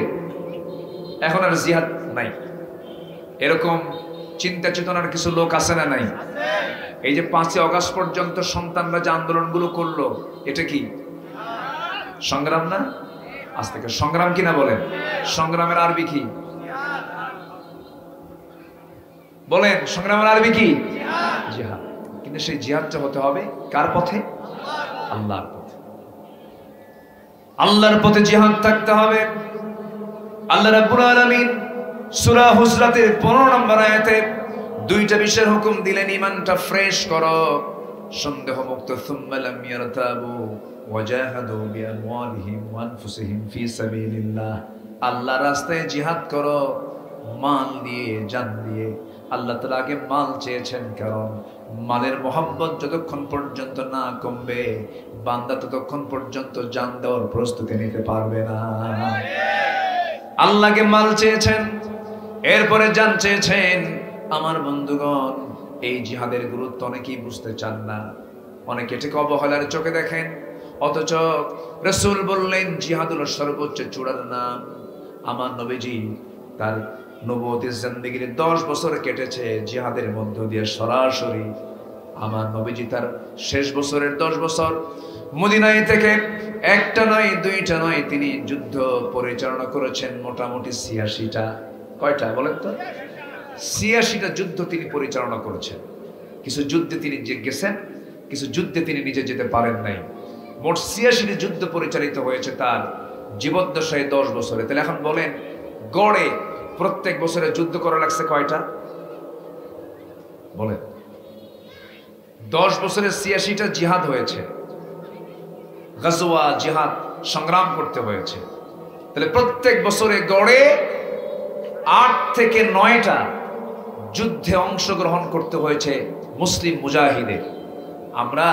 এখন আর জিহাদ নাই। এরকম চিন্তা চেতনার কিছু লোক আছে না নাই? এই যে 5ই আগস্ট পর্যন্ত সন্তানরা যে আন্দোলনগুলো করলো, এটা কি সংগ্রাম না? আজ থেকে সংগ্রাম কিনা বলেন? সংগ্রামের আরবি কি বলেন? সংগ্রামের আরবি কি? জিহাদ। কিন্তু সেই জিহাদটা হতে হবে কার পথে? আল্লাহর পথে। আল্লাহর পথে জিহাদ থাকতে হবে। আল্লাহ রাব্বুল আলামিন সূরা হুজরাতের 15 নম্বর আয়াতে 2টা বিষয়ের হুকুম দিলেন। ঈমানটা ফ্রেশ করো, সন্দেহ মুক্ত, সুম্মা লাম ইয়ারতাবু, ওয়াজাহাদু বিআমওয়ালিহিম ওয়া আনফুসিহিম ফি সাবিলিল্লাহ, আল্লাহর রাস্তায় জিহাদ করো মাল দিয়ে, জান দিয়ে। আল্লাহ তাআলা আগে মাল চেয়েছেন, কারণ মালের মহব্বত যতক্ষণ পর্যন্ত না কমবে বান্দা ততক্ষণ পর্যন্ত জান দেওয়ার প্রস্তুতি নিতে পারবে না। আল্লাহকে মাল চেয়েছেন, এরপরে জান চেয়েছেন। আমার বন্ধুগণ, এই জিহাদের গুরুত্ব অনেকেই বুঝতে চান না, অনেকে এটাকে অবহেলার চোখে দেখেন। অথচ রাসূল বললেন জিহাদ হলো সর্বোচ্চ চূড়ার নাম। আমার নবীজি তার নবুয়তের জিন্দেগির 10 বছর কেটেছে জিহাদের মধ্য দিয়ে সরাসরি। আমার নবীজি তার শেষ বছরের 10 বছর মদিনায় থেকে একটা নয় দুইটা নয় তিনি যুদ্ধ পরিচালনা করেছেন মোটামুটি 86টা। কয়টা বলেন তো? 86টা যুদ্ধ তিনি পরিচালনা করেছেন। কিছু যুদ্ধে তিনি গেছেন, কিছু যুদ্ধে তিনি নিজে যেতে পারেন নাই। মোট 86টি যুদ্ধ পরিচালিত হয়েছে তার জীবদ্দশায় 10 বছরে। তাহলে এখন বলেন গড়ে প্রত্যেক বছরে যুদ্ধ করা লাগছে কয়টা? বলেন। 10 বছরে 86টা জিহাদ হয়েছে, গাজওয়া জিহাদ সংগ্রাম করতে হয়েছে। তাহলে প্রত্যেক বছরে গড়ে 8 থেকে 9টা যুদ্ধে অংশগ্রহণ করতে হয়েছে মুসলিম মুজাহিদের। আমরা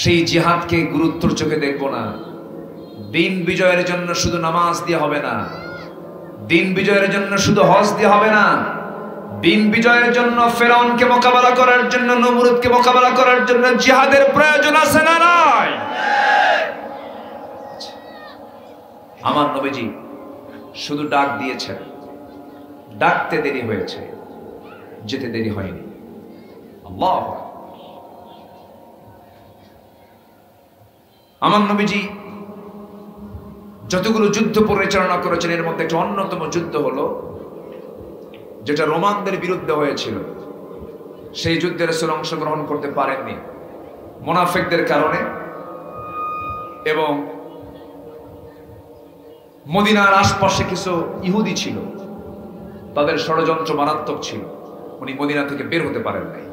সেই জিহাদকে গুরুত্বের চোখে দেখব না। দিন বিজয়ের জন্য শুধু নামাজ দিয়ে হবে না, দিন বিজয়ের জন্য শুধু হজ দিয়ে হবে না, দিন বিজয়ের জন্য ফেরাউনকে মোকাবেলা করার জন্য, নমরুদকে মোকাবেলা করার জন্য জিহাদের প্রয়োজন আছে না নাই? আমার নবীজি শুধু ডাক দিয়েছেন, ডাকতে দেরি হয়েছে, যেতে দেরি হয়নি। আল্লাহ, আমার নবীজি যতগুলো যুদ্ধ পরিচালনা করেছেন এর মধ্যে একটা অন্যতম যুদ্ধ হলো যেটা রোমানদের বিরুদ্ধে হয়েছিল। সেই যুদ্ধে রাসূল অংশগ্রহণ করতে পারেননি মুনাফিকদের কারণে, এবং মদিনার আশপাশে কিছু ইহুদি ছিল, তাদের ষড়যন্ত্র মারাত্মক ছিল, উনি মদিনা থেকে বের হতে পারেন নাই।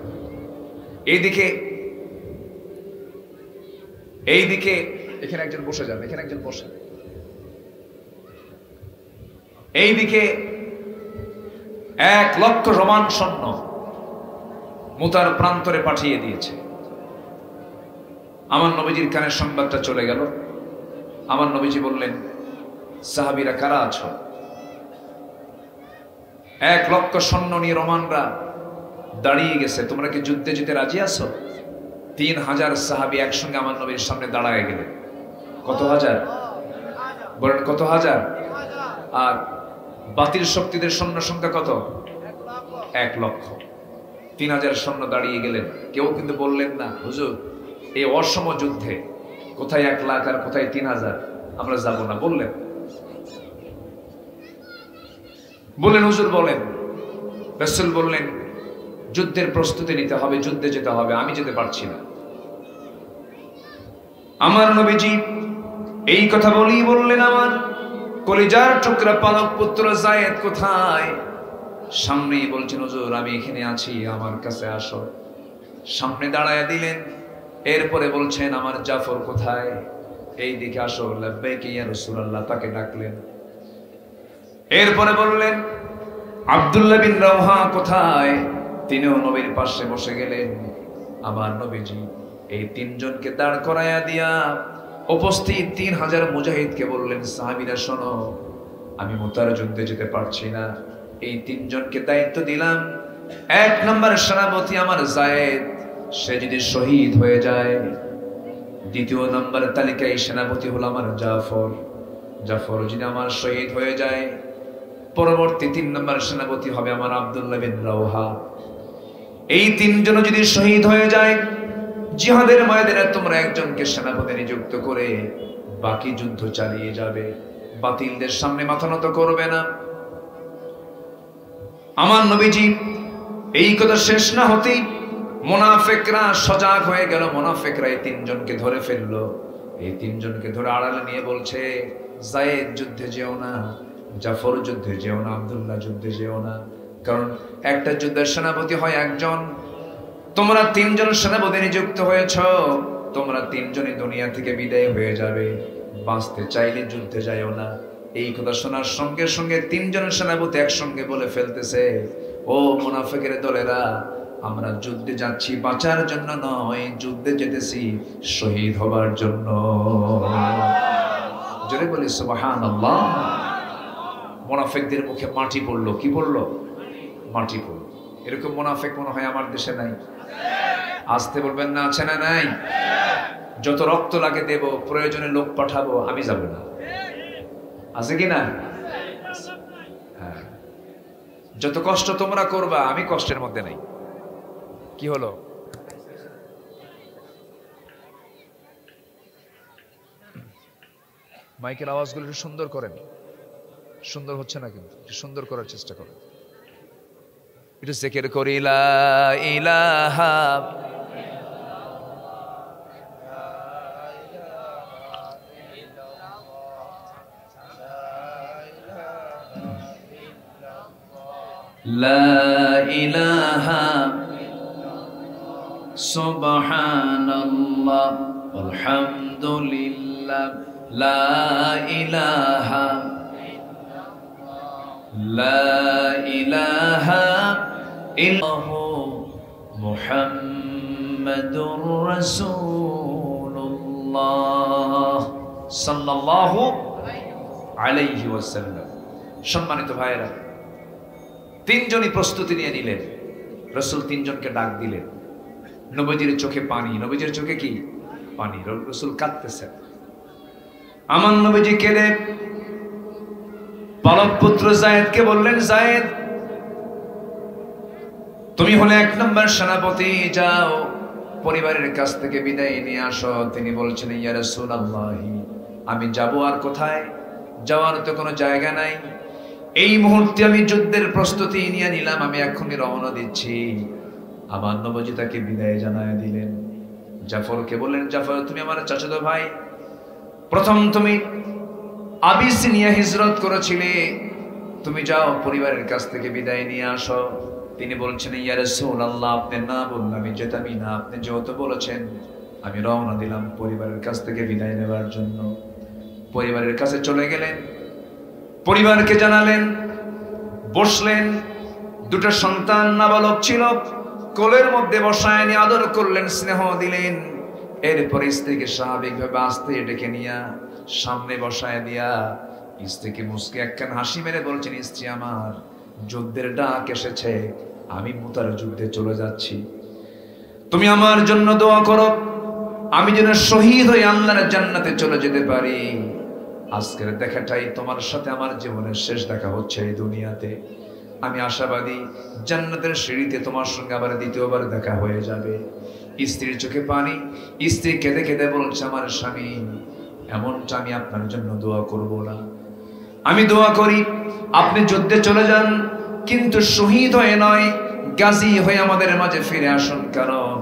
এইদিকে এখানে একজন বসে যান, এখানে একজন বসে। এইদিকে 1 লক্ষ রোমান সৈন্য মুতার প্রান্তরে পাঠিয়ে দিয়েছে। আমার নবীজির কানে সংবাদটা চলে গেল। আমার নবীজি বললেন, সাহাবীরা কারা আছো? 1 লক্ষ সৈন্য নিয়ে রোমানরা দাঁড়িয়ে গেছে, তোমরা কি যুদ্ধে যেতে রাজি আছো? 3000 সাহাবী একসঙ্গে আমার নবীর সামনে দাঁড়ায় গেলেন। কত হাজার বলেন? কত হাজার? আর বাতিল শক্তিদের সৈন্য সংখ্যা কত? 1 লক্ষ। 3000 সৈন্য দাঁড়িয়ে গেলেন। কেউ কিন্তু বললেন না, হুজুর এই অসম যুদ্ধে কোথায় 1 লাখ আর কোথায় 3000, আমরা যাব না। বললেন হুজুর বলেন। রাসূল বললেন, যুদ্ধের প্রস্তুতি নিতে হবে, যুদ্ধে যেতে হবে, আমি যেতে পারছি না। আমার নবীজি এই কথা বলেই বললেন, আমার কলিজার টুকরা পালক পুত্র যায়েদ কোথায়? সামনেই বলছেন, হুজুর আমি এখানে আছি, আমার কাছে আসো। সামনে দাঁড়ায় দিলেন। এরপরে বলছেন, আমার জাফর কোথায়? এই দিকে আসো। লাব্বাইক ইয়া রাসূলুল্লাহ, তাকে ডাকলেন। এরপরে বললেন, আব্দুল্লাহ বিন রাওহা কোথায়? তিনিও নবীর পাশে বসে গেলেন। আমার নবীজি এই 3 জনকে দাঁড় করাইয়া দিয়া উপস্থিত 3000 মুজাহিদকে বললেন, সাহাবীরা শোনো, আমি মুতার যুদ্ধে যেতে পারছি না, এই 3 জনকে দায়িত্ব দিলাম। 1 নম্বর সেনাপতি আমার যায়েদ, সে যদি শহীদ হয়ে যায়। 2 নম্বর তালিকায় সেনাপতি হলো আমার জাফর, জাফর যদি আমার শহীদ হয়ে যায়, পরবর্তী 3 নম্বর সেনাপতি হবে আমার আব্দুল্লাহ বিন রাওহা। এই 3 জন যদি শহীদ হয়ে যায়, জিহাদের ময়দানে তোমরা একজনকে সেনাপতি নিযুক্ত করে বাকি যুদ্ধ চালিয়ে যাবে, বাতিলদের সামনে মাথা নত করবে না। আমার নবীজি এই কথা শেষ না হতেই মুনাফিকরা সজাগ হয়ে গেল। মুনাফিকরা এই 3 জনকে ধরে ফেললো। এই 3 জনকে ধরে আড়ালে নিয়ে বলছে, যায়েদ যুদ্ধে যেও না, জাফর যুদ্ধে যেও না, আব্দুল্লাহ যুদ্ধে যেও না, কারণ একটা যুদ্ধের সেনাপতি হয় একজন, তোমরা 3 জন সেনাপতি নিযুক্ত হয়েছ, তোমরা তিনজনই দুনিয়া থেকে বিদায় হয়ে যাবে, বাঁচতে চাইলে যুদ্ধে যাইও না। এই কথা শোনার সঙ্গে সঙ্গে তিনজনের সেনাপতি একসঙ্গে বলে ফেলতেছে, ও মুনাফিকের দলেরা, আমরা যুদ্ধে যাচ্ছি বাঁচার জন্য নয়, যুদ্ধে যেতেছি শহীদ হবার জন্য। জোরে বলি সুবহানাল্লাহ। মুনাফিকদের মুখে মাটি পড়লো। কি পড়লো? মাটি পড়লো। এরকম মুনাফিক মনে হয় আমার দেশে নাই? আসতে বলবেন না, আছে না নাই? যত রক্ত লাগে দেব, প্রয়োজনে লোক পাঠাবো, আমি যাব না। আছে কি না? হ্যাঁ, যত কষ্ট তোমরা করবা আমি কষ্টের মধ্যে নাই। কি হলো? মাইকের আওয়াজগুলো একটু সুন্দর করেন। সুন্দর হচ্ছে না, কিন্তু একটু সুন্দর করার চেষ্টা করেন। একটু জিকির করি লা ইলাহা লা ইলাহা সুবহানাল্লাহ আলহামদুলিল্লাহ লা ইলাহা লা ইলাহা ইল্লাল্লাহু মুহাম্মাদুর রাসূলুল্লাহ সাল্লাল্লাহু আলাইহি ওয়াসাল্লাম। সম্মানিত ভাইরা, তিনজনই প্রস্তুতি নিয়ে নিলেন। রাসূল তিনজনকে ডাক দিলেন। নবীজির চোখে পানি। নবীজির চোখে কি? পানি। রাসূল কাঁদতেছেন। আমার নবীজি কেঁদে পালক পুত্র যায়েদকে বললেন, যায়েদ, তুমি হলে 1 নম্বর সেনাপতি, যাও পরিবারের কাছ থেকে বিদায় নিয়ে আসো। তিনি বলছেন, ইয়া রাসূলুল্লাহ, আমি যাব আর কোথায়? যাওয়ার তো কোনো জায়গা নাই। এই মুহূর্তে আমি যুদ্ধের প্রস্তুতি নিয়ে নিলাম, আমি এখনই রওনা দিচ্ছি। আমার নবীজি তাকে বিদায় জানায় দিলেন। জাফরকে বললেন, জাফর, তুমি আমার চাচাতো ভাই, প্রথম তুমি আবিসিনিয়া হিজরত করেছিলে, তুমি যাও পরিবারের কাছ থেকে বিদায় নিয়ে আসো। তিনি বলছেন, ইয়া রাসূলুল্লাহ, আপনি না বললে আমি যেতামই না। আপনি যেহেতু বলেছেন, আমি রওনা দিলাম পরিবারের কাছ থেকে বিদায় নেবার জন্য। পরিবারের কাছে চলে গেলেন, পরিবারকে জানালেন, বসলেন। দুটো সন্তান নাবালক ছিল, কোলের মধ্যে বসায় নিয়ে আদর করলেন, স্নেহ দিলেন। এরপরে স্ত্রীকে স্বাভাবিকভাবে আস্তে ডেকে নিয়ে সামনে বসায় দিয়া স্ত্রীকে মুসকে একখান হাসি মেরে বলছেন, স্ত্রী আমার, যুদ্ধের ডাক এসেছে, আমি মুতার যুদ্ধে চলে যাচ্ছি, তুমি আমার জন্য দোয়া করো, আমি যেন শহীদ হয়ে আল্লাহর জান্নাতে চলে যেতে পারি। আজকের দেখাটাই তোমার সাথে আমার জীবনের শেষ দেখা হচ্ছে এই দুনিয়াতে। আমি আশাবাদী জান্নাতের সিঁড়িতে তোমার সঙ্গে আবার দ্বিতীয়বার দেখা হয়ে যাবে। স্ত্রীর চোখে পানি। স্ত্রী কেঁদে কেঁদে বলছে, আমার স্বামী, এমনটা আমি আপনার জন্য দোয়া করব না। আমি দোয়া করি আপনি যুদ্ধে চলে যান, কিন্তু শহীদ হয়ে নয়, গাজী হয়ে আমাদের মাঝে ফিরে আসুন। কারণ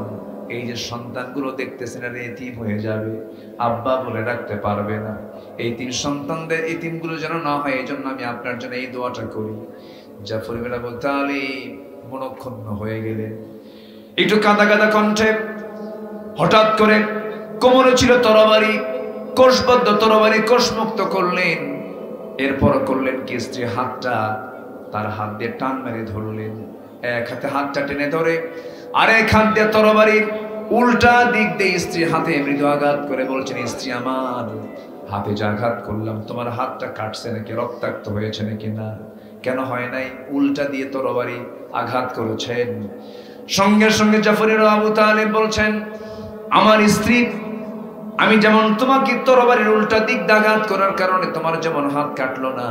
এই যে সন্তানগুলো দেখতেছেন, এরা এতিম হয়ে যাবে, আব্বা বলে রাখতে পারবে না। এই 3 সন্তানদের এতিমগুলো যেন না হয়, এই জন্য আমি আপনার জন্য এই দোয়াটা করি। জাফর ইবনে আবু তালিব মনক্ষুণ্ণ হয়ে গেলেন। একটু কাঁদা কাঁদা কণ্ঠে হঠাৎ করে কোমরে ছিল তরবারি, কোষবদ্ধ তরবারি কোষমুক্ত করলেন। এরপর করলেন কি, স্ত্রী হাতটা তার হাত দিয়ে টান মেরে ধরলেন। এক হাতে হাতটা টেনে ধরে আরেক হাত দিয়ে তরবারির উল্টা দিক দিয়ে স্ত্রীর হাতে মৃদু আঘাত করে বলছেন, স্ত্রী আমার, হাতে যে আঘাত করলাম তোমার হাতটা কাটছে নাকি, রক্তাক্ত হয়েছে নাকি? না। কেন হয় নাই? উল্টা দিয়ে তরবারি আঘাত করেছেন। সঙ্গে সঙ্গে জাফর ইবনে আবু তালিব বলছেন, আমার স্ত্রী, আমি যেমন তোমাকে তরবারির উল্টা দিক দিয়ে আঘাত করার কারণে তোমার যেমন হাত কাটলো না,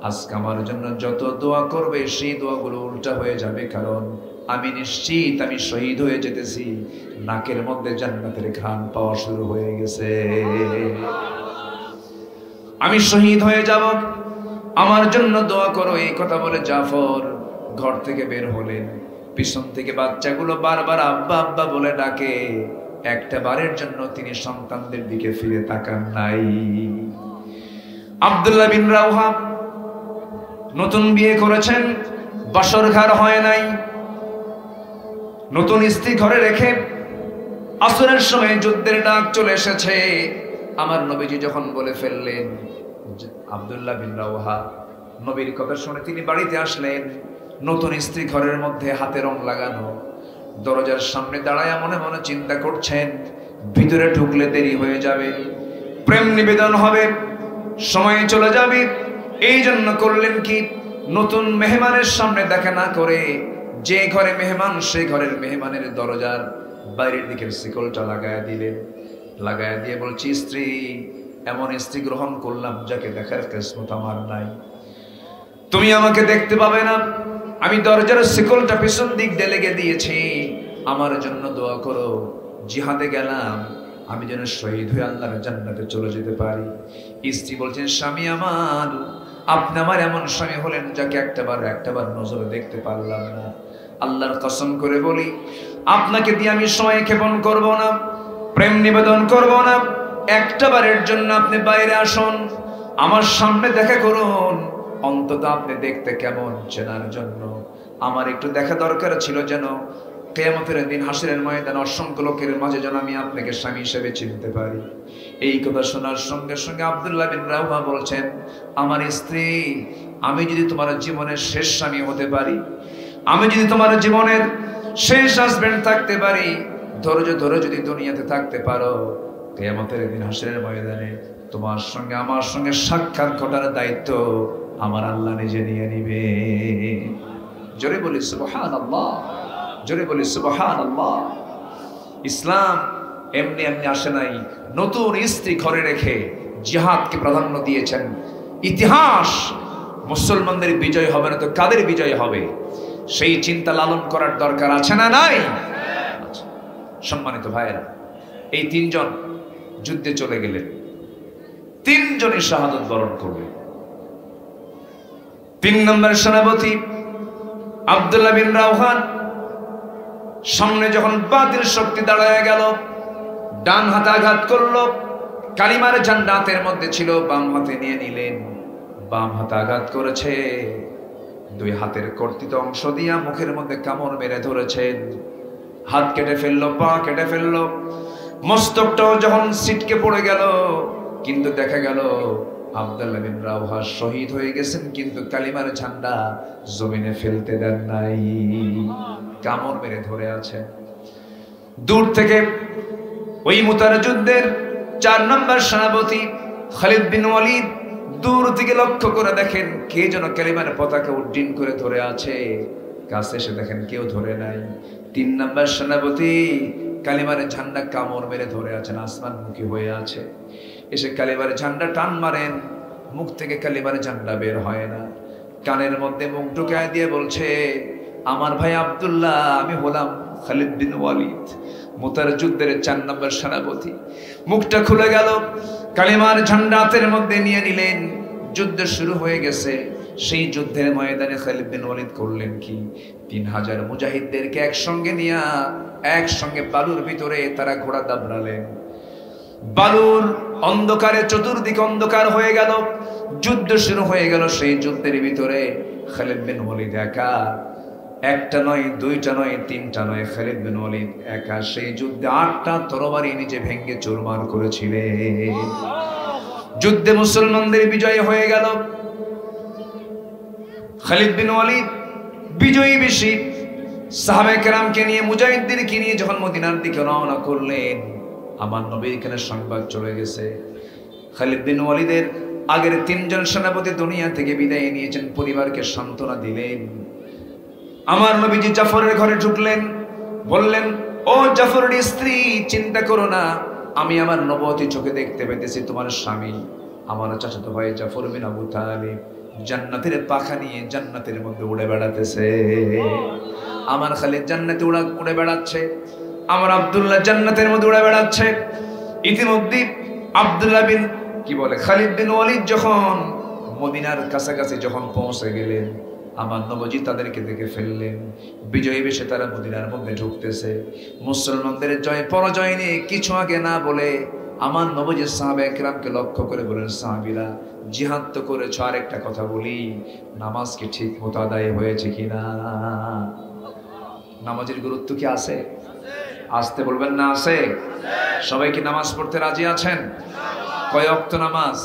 আজকে আমার জন্য যত দোয়া করবে সেই দোয়াগুলো উল্টা হয়ে যাবে। কারণ আমি নিশ্চিত আমি শহীদ হয়ে যেতেছি, নাকের মধ্যে জান্নাতের ঘ্রাণ পাওয়া শুরু হয়ে গেছে, আমি শহীদ হয়ে যাব, আমার জন্য দোয়া করো। এই কথা বলে জাফর ঘর থেকে বের হলেন। পিছন থেকে বাচ্চাগুলো বারবার আব্বা আব্বা বলে ডাকে, একটা বারের জন্য তিনি সন্তানদের দিকে ফিরে তাকান নাই। আব্দুল্লাহ বিন রাওহা নতুন বিয়ে করেছেন, বাসর ঘর হয় নাই। নতুন স্ত্রী ঘরে রেখে আসরের সময় যুদ্ধের ডাক চলে এসেছে। আমার নবীজি যখন বলে ফেললেন আব্দুল্লাহ বিন রাওহা, নবীর কথা শুনে তিনি বাড়িতে আসলেন। নতুন স্ত্রী ঘরের মধ্যে হাতে রং লাগানো, দরজার সামনে দাঁড়ায় মনে মনে চিন্তা করছেন ভিতরে ঢুকলে দেরি হয়ে যাবে, প্রেম নিবেদন হবে, সময় চলে যাবে। এই জন্য করলেন কি, নতুন মেহমানের সামনে দেখা না করে যে ঘরে মেহমান সেই ঘরের মেহমানের দরজার বাইরের দিকের শিকলটা লাগায়া দিলেন। লাগায়া দিয়ে বলছি, স্ত্রী, এমন স্ত্রী গ্রহণ করলাম যাকে দেখার কিসমত আমার নাই। তুমি আমাকে দেখতে পাবে না, আমি দরজার শিকলটা পিছন দিক দিয়ে লেগে দিয়েছি, আমার জন্য দোয়া করো। জিহাদে গেলাম, আমি যেন শহীদ হয়ে আল্লাহর জান্নাতে চলে যেতে পারি। স্ত্রী বলছেন, স্বামী আমার, আপনি আমার এমন স্বামী হলেন যাকে একটাবার নজরে দেখতে পারলাম না। আল্লাহর কসম করে বলি, আপনাকে দিয়ে আমি সময় ক্ষেপণ করব না, প্রেম নিবেদন করব না। একটাবারের জন্য আপনি বাইরে আসুন, আমার সামনে দেখা করুন, অন্তত আপনি দেখতে কেমন চেনার জন্য আমার একটু দেখা দরকার ছিল, যেন কিয়ামতের দিন হাসরের ময়দানে অসংখ্য লোকের মাঝে যেন আমি আপনাকে স্বামী হিসেবে চিনতে পারি। এই কথা শোনার সঙ্গে সঙ্গে আব্দুল্লাহ বিন রাওহা বলছেন, আমার স্ত্রী, আমি যদি তোমার জীবনের শেষ স্বামী হতে পারি, আমি যদি তোমার জীবনের শেষ হাজবেন্ড থাকতে পারি, ধৈর্য ধরে যদি দুনিয়াতে থাকতে পারো, কিয়ামতের দিন হাসরের ময়দানে তোমার সঙ্গে আমার সঙ্গে সাক্ষাৎ ঘটার দায়িত্ব আমার আল্লাহ নিজে নিয়ে নিবে। জোরে বলি সুবহানাল্লাহ, জোরে বলি সুবহানাল্লাহ। ইসলাম এমনি এমনি আসে নাই। নতুন স্ত্রী ঘরে রেখে জিহাদকে প্রাধান্য দিয়েছেন। ইতিহাস মুসলমানদের বিজয় হবে না তো কাদের বিজয় হবে, সেই চিন্তা লালন করার দরকার আছে না নাই? সম্মানিত ভাইয়েরা, এই তিনজন যুদ্ধে চলে গেলেন, তিনজনই শাহাদাত বরণ করলেন। 3 নম্বর সেনাপতি আব্দুল্লাহ বিন রাওহা সামনে যখন বাতিল শক্তি দাঁড়ায় গেল, ডান হাতে আঘাত করলো, কালিমার ঝান্ডা হাতের মধ্যে ছিল, বাম হাতে নিয়ে নিলেন। বাম হাতে আঘাত করেছে, 2 হাতের কর্তিত অংশ দিয়া মুখের মধ্যে কামড় মেরে ধরেছেন। হাত কেটে ফেললো, পা কেটে ফেললো, মস্তকটাও যখন ছিটকে পড়ে গেল, কিন্তু দেখা গেল আব্দুল্লাহ বিন রাওহা শহীদ হয়ে গেছেন, কিন্তু কালিমার ঝান্ডা জমিনে ফেলতে দেন নাই, কামড় মেরে ধরে আছে। দূর থেকে ওই মুতার যুদ্ধের 4 নম্বর সেনাপতি খালিদ বিন ওয়ালিদ দূর থেকে লক্ষ্য করে দেখেন কে যেন কালিমার পতাকা উড্ডীন করে ধরে আছে। কাছে এসে দেখেন কেউ ধরে নাই। 3 নম্বর সেনাপতি কালিমার ঝান্ডা কামড় মেরে ধরে আছেন, আসমানমুখী হয়ে আছে। এসে কালিমার ঝান্ডা টান মারেন, মুখ থেকে কালিমার ঝান্ডা বের হয় না। কানের মধ্যে মুখ ঢুকায় দিয়ে বলছে, আমার ভাই আব্দুল্লাহ, আমি হলাম খালিদ বিন ওয়ালিদ, মুতার যুদ্ধের 4 নম্বর সেনাপতি। মুখটা খুলে গেল, কালিমার ঝান্ডা হাতের মধ্যে নিয়ে নিলেন। যুদ্ধ শুরু হয়ে গেছে। সেই যুদ্ধের ময়দানে খালিদ বিন ওয়ালিদ করলেন কি, 3000 মুজাহিদদেরকে একসঙ্গে নিয়ে একসঙ্গে বালুর ভিতরে তারা ঘোড়া দাবড়ালেন। বালুর অন্ধকারে চতুর্দিকে অন্ধকার হয়ে গেল, যুদ্ধ শুরু হয়ে গেল। সেই যুদ্ধের ভিতরে খালিদ বিন ওয়ালিদ একা, একটা নয়, দুইটা নয়, তিনটা নয়, খালিদ বিন ওয়ালিদ একা সেই যুদ্ধে 8টা তরবারি নিজে ভেঙ্গে চুরমার করেছিলেন। যুদ্ধে মুসলমানদের বিজয় হয়ে গেল। খালিদ বিন ওয়ালিদ বিজয়ী বেশি সাহাবায়ে কেরামকে নিয়ে, মুজাহিদদেরকে নিয়ে যখন মদিনার দিকে রওনা করলেন, আমার নবীর এখানে সংবাদ চলে গেছে খালিদ বিন ওয়ালিদের আগের 3 জন সেনাপতি দুনিয়া থেকে বিদায় নিয়েছেন, পরিবারকে সান্ত্বনা দিলেন। আমার নবীজি জাফরের ঘরে ঢুকলেন, বললেন, ও জাফরের স্ত্রী, চিন্তা করো না, আমি আমার নবুয়তি চোখে দেখতে পেতেছি তোমার স্বামী আমার চাচাতো ভাই জাফর বিন আবু তালিব জান্নাতের পাখা নিয়ে জান্নাতের মধ্যে উড়ে বেড়াতেছে। আমার খালিদ জান্নাতে উড়ে বেড়াচ্ছে, আমার আব্দুল্লাহ জান্নাতের মধ্যে উড়ে বেড়াচ্ছে। ইতিমধ্যে আব্দুল্লাহ বিন খালিদ বিন ওয়ালিদ যখন মদিনার কাছাকাছি যখন পৌঁছে গেলেন, আমার নবজি তাদেরকে দেখে ফেললেন। বিজয়ী বেশে তারা মদিনার মধ্যে ঢুকতেছে। মুসলমানদের জয় পরাজয় নিয়ে কিছু আগে না বলে আমার নবজি সাহাবায়ে কেরামকে লক্ষ্য করে বলেন, সাহাবীরা, জিহাদ তো করেছ, আরেকটা কথা বলি, নামাজ কি ঠিক মতো আদায় হয়েছে কিনা? নামাজের গুরুত্ব কি আছে? আসতে বলবেন না? আছে? সবাই কি নামাজ পড়তে রাজি আছেন? কয় ওয়াক্ত নামাজ?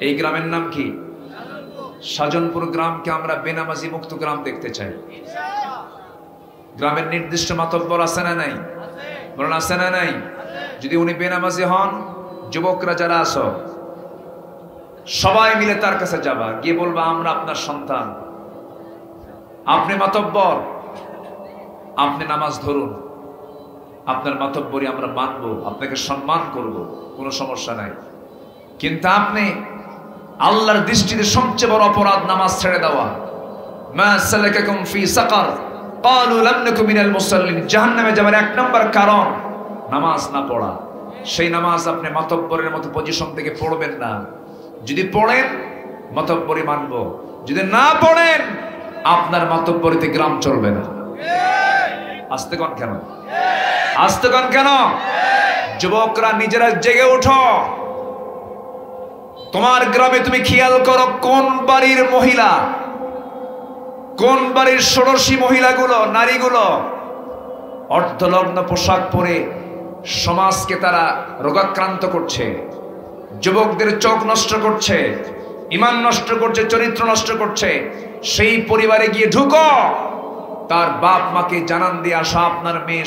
এই গ্রামের নাম কি? সাজনপুর গ্রামকে আমরা বেনামাজি মুক্ত গ্রাম দেখতে চাই। গ্রামের নির্দিষ্ট মাতব্বর আছে না নাই? বলুন আছে না নাই? যদি উনি বেনামাজি হন, যুবকরা যারা আছো সবাই মিলে তার কাছে যাবা, গিয়ে বলবা আমরা আপনার সন্তান, আপনি মাতব্বর, আপনি নামাজ ধরুন, আপনার মাতব্বরি আমরা মানব, আপনাকে সম্মান করব, কোনো সমস্যা নাই। কিন্তু আপনি আল্লাহর দৃষ্টিতে সবচেয়ে বড় অপরাধ নামাজ ছেড়ে দেওয়া। মা সালাকাকুম ফি সাকার ক্বালু লাম নাকু মিনাল মুসাল্লিন, জাহান্নামে যাওয়ার এক নম্বর কারণ নামাজ না পড়া। সেই নামাজ আপনি মাতব্বরের মতো পজিশন থেকে পড়বেন না। যদি পড়েন মাতব্বরি মানব, যদি না পড়েন আপনার মাতব্বরিতে গ্রাম চলবে না। আস্তে কন কেন? আস্তে কন কেন? যুবকরা নিজেরা জেগে ওঠো। তোমার গ্রামে তুমি খেয়াল করো কোন বাড়ির মহিলা, কোন বাড়ির ষোড়শী মহিলাগুলো, নারীগুলো অর্ধলগ্ন পোশাক পরে সমাজকে তারা রোগাক্রান্ত করছে, যুবকদের চোখ নষ্ট করছে, ঈমান নষ্ট করছে, চরিত্র নষ্ট করছে। সেই পরিবারে গিয়ে ঢুকো, তার বাপ মাকে জানান দিয়ে আসা আপনার মেয়ে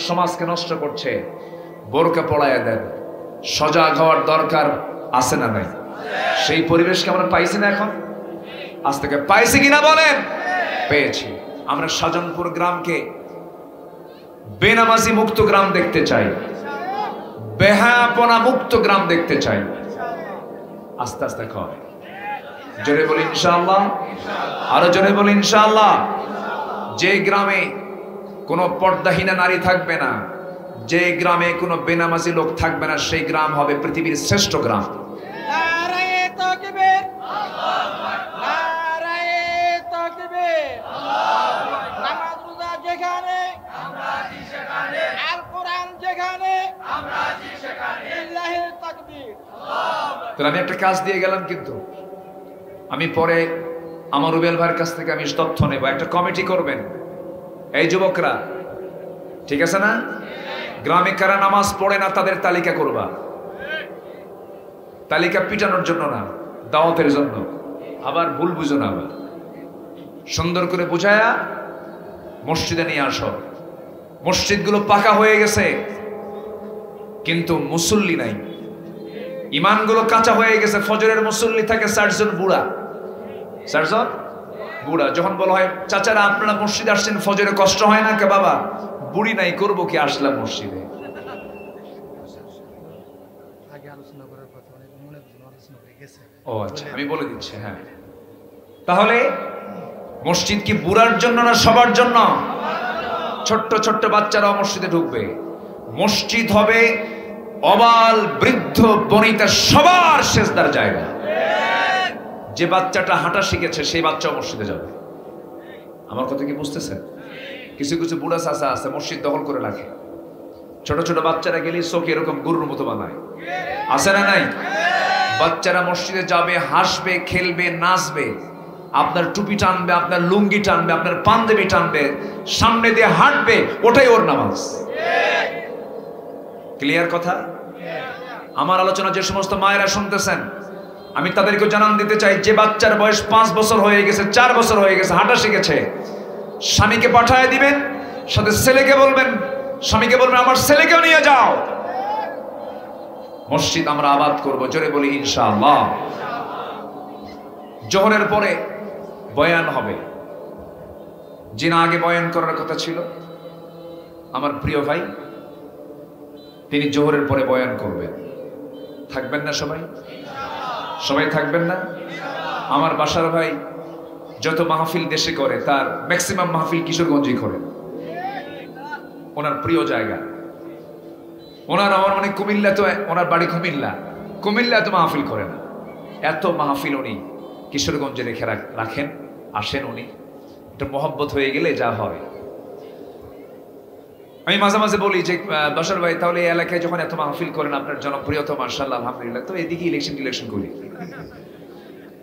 সমাজকে নষ্ট করছে, বোরকা পড়ায়া দেন। সজাগ হওয়ার দরকার আছে না নাই? সেই পরিবেশকে আমরা পাইছি না এখন? আজ থেকে পাইছি কিনা বলেন? পেয়েছি। আমরা সাজনপুর গ্রামকে বেনামাজি মুক্ত গ্রাম দেখতে চাই, বেহায়াপনা মুক্ত গ্রাম দেখতে চাই। আস্তে আস্তে কয়, জোরে বলি ইনশাআল্লাহ, আরো জোরে বলি ইনশাআল্লাহ। যে গ্রামে কোনো পর্দাহীনা নারী থাকবে না, যে গ্রামে কোনো বেনামাজি লোক থাকবে না, সেই গ্রাম হবে পৃথিবীর শ্রেষ্ঠ গ্রাম। নারায়ে তাকবীর, নারায়ে তাকবীর। নামাজ রোজা যেখানে আমরা আছি সেখানে, আর কোরআন যেখানে আমরা আছি সেখানে, লিল্লাহির তাকবীর। তো আমি একটা কাজ দিয়ে গেলাম, কিন্তু আমি পরে আমার রুবেল ভাইয়ের কাছ থেকে আমি তথ্য নেব। একটা কমিটি করবেন এই যুবকরা, ঠিক আছে না? গ্রামে কারা নামাজ পড়ে না তাদের তালিকা করবা। তালিকা পিটানোর জন্য না, দাওয়াতের জন্য। আবার ভুল বুঝো না, আবার সুন্দর করে বুঝায়া মসজিদে নিয়ে আসো। মসজিদগুলো পাকা হয়ে গেছে কিন্তু মুসল্লি নাই, ইমানগুলো কাঁচা হয়ে গেছে। ফজরের মুসল্লি থাকে 60 জন বুড়া, 60 জন বুড়া। যখন বলা হয় চাচারা আপনারা মসজিদে আসছেন, ফজরে কষ্ট হয় না কে? বাবা বুড়ি নাই, করবো কি, আসলাম মসজিদে। ও আচ্ছা, আমি বলে দিচ্ছি। হ্যাঁ, তাহলে মসজিদ কি বুড়ার জন্য না সবার জন্য? ছোট্ট ছোট্ট বাচ্চারাও মসজিদে ঢুকবে। মসজিদ হবে অবাল বৃদ্ধ বনিতা সবার সেজদার জায়গা। যে বাচ্চাটা হাঁটা শিখেছে সেই বাচ্চাও মসজিদে যাবে। আমার কথা কি বুঝতেছেন? কিছু কিছু বুড়া চাচা আছে মসজিদ দখল করে রাখে, ছোট ছোট বাচ্চারা গেলে চোখ এরকম গরুর মতো বানায়, আছে না নাই? বাচ্চারা মসজিদে যাবে, হাসবে, খেলবে, নাচবে, আপনার টুপি টানবে, আপনার লুঙ্গি টানবে, আপনার পাঞ্জাবি টানবে, সামনে দিয়ে হাঁটবে, ওটাই ওর নামাজ। ক্লিয়ার কথা? আমার আলোচনা যে সমস্ত মায়েরা শুনতেছেন, আমি তাদেরকে জানান দিতে চাই, যে বাচ্চার বয়স 5 বছর হয়ে গেছে, 4 বছর হয়ে গেছে, হাঁটা শিখেছে, স্বামীকে পাঠায় দিবেন, সাথে ছেলেকে বলবেন, স্বামীকে বলবেন আমার ছেলেকেও নিয়ে যাও। মসজিদ আমরা আবাদ করব, জোরে বলি ইনশাআল্লাহ। জোহরের পরে বয়ান হবে। যিনি আগে বয়ান করার কথা ছিল আমার প্রিয় ভাই, তিনি জোহরের পরে বয়ান করবেন। থাকবেন না সবাই? সবাই থাকবেন না? আমার বাসার ভাই যত মাহফিল দেশে করে তার ম্যাক্সিমাম মাহফিল কিশোরগঞ্জই করে, ওনার প্রিয় জায়গা। ওনার আমার মানে কুমিল্লা, তো ওনার বাড়ি কুমিল্লা এত মাহফিল করে না, এত মাহফিল উনি কিশোরগঞ্জে রেখে রাখেন, আসেন উনি। এটা মহব্বত হয়ে গেলে যা হয়। আমি মাঝে মাঝে বলি যে বাসার ভাই তাহলে এই এলাকায় যখন এত মাহফিল করেন, আপনার জনপ্রিয়তা মাশাআল্লাহ আলহামদুলিল্লাহ, তো এদিকে ইলেকশন করি।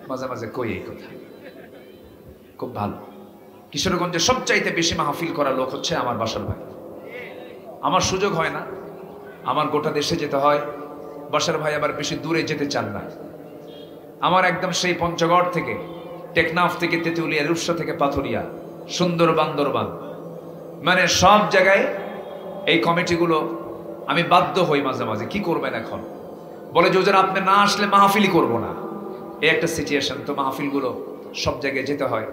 মাঝে মাঝে কই এই কথা, খুব ভালো। কিশোরগঞ্জে সবচাইতে বেশি মাহফিল করা লোক হচ্ছে আমার বাসার ভাই। আমার সুযোগ হয় না, আমার গোটা দেশে যেতে হয়। বাসার ভাই আবার বেশি দূরে যেতে চান না। আমার একদম সেই পঞ্চগড় থেকে, টেকনাফ থেকে তেঁতুলিয়া, রূপসা থেকে পাথুরিয়া, সুন্দর বান্দরবান, মানে সব জায়গায় এই কমিটিগুলো আমি বাধ্য হই মাঝে মাঝে। কি করবেন এখন? বলে যে ওজন আপনি না আসলে মাহফিলই করব না, এই একটা সিচুয়েশন। তো মাহফিলগুলো সব জায়গায় যেতে হয়।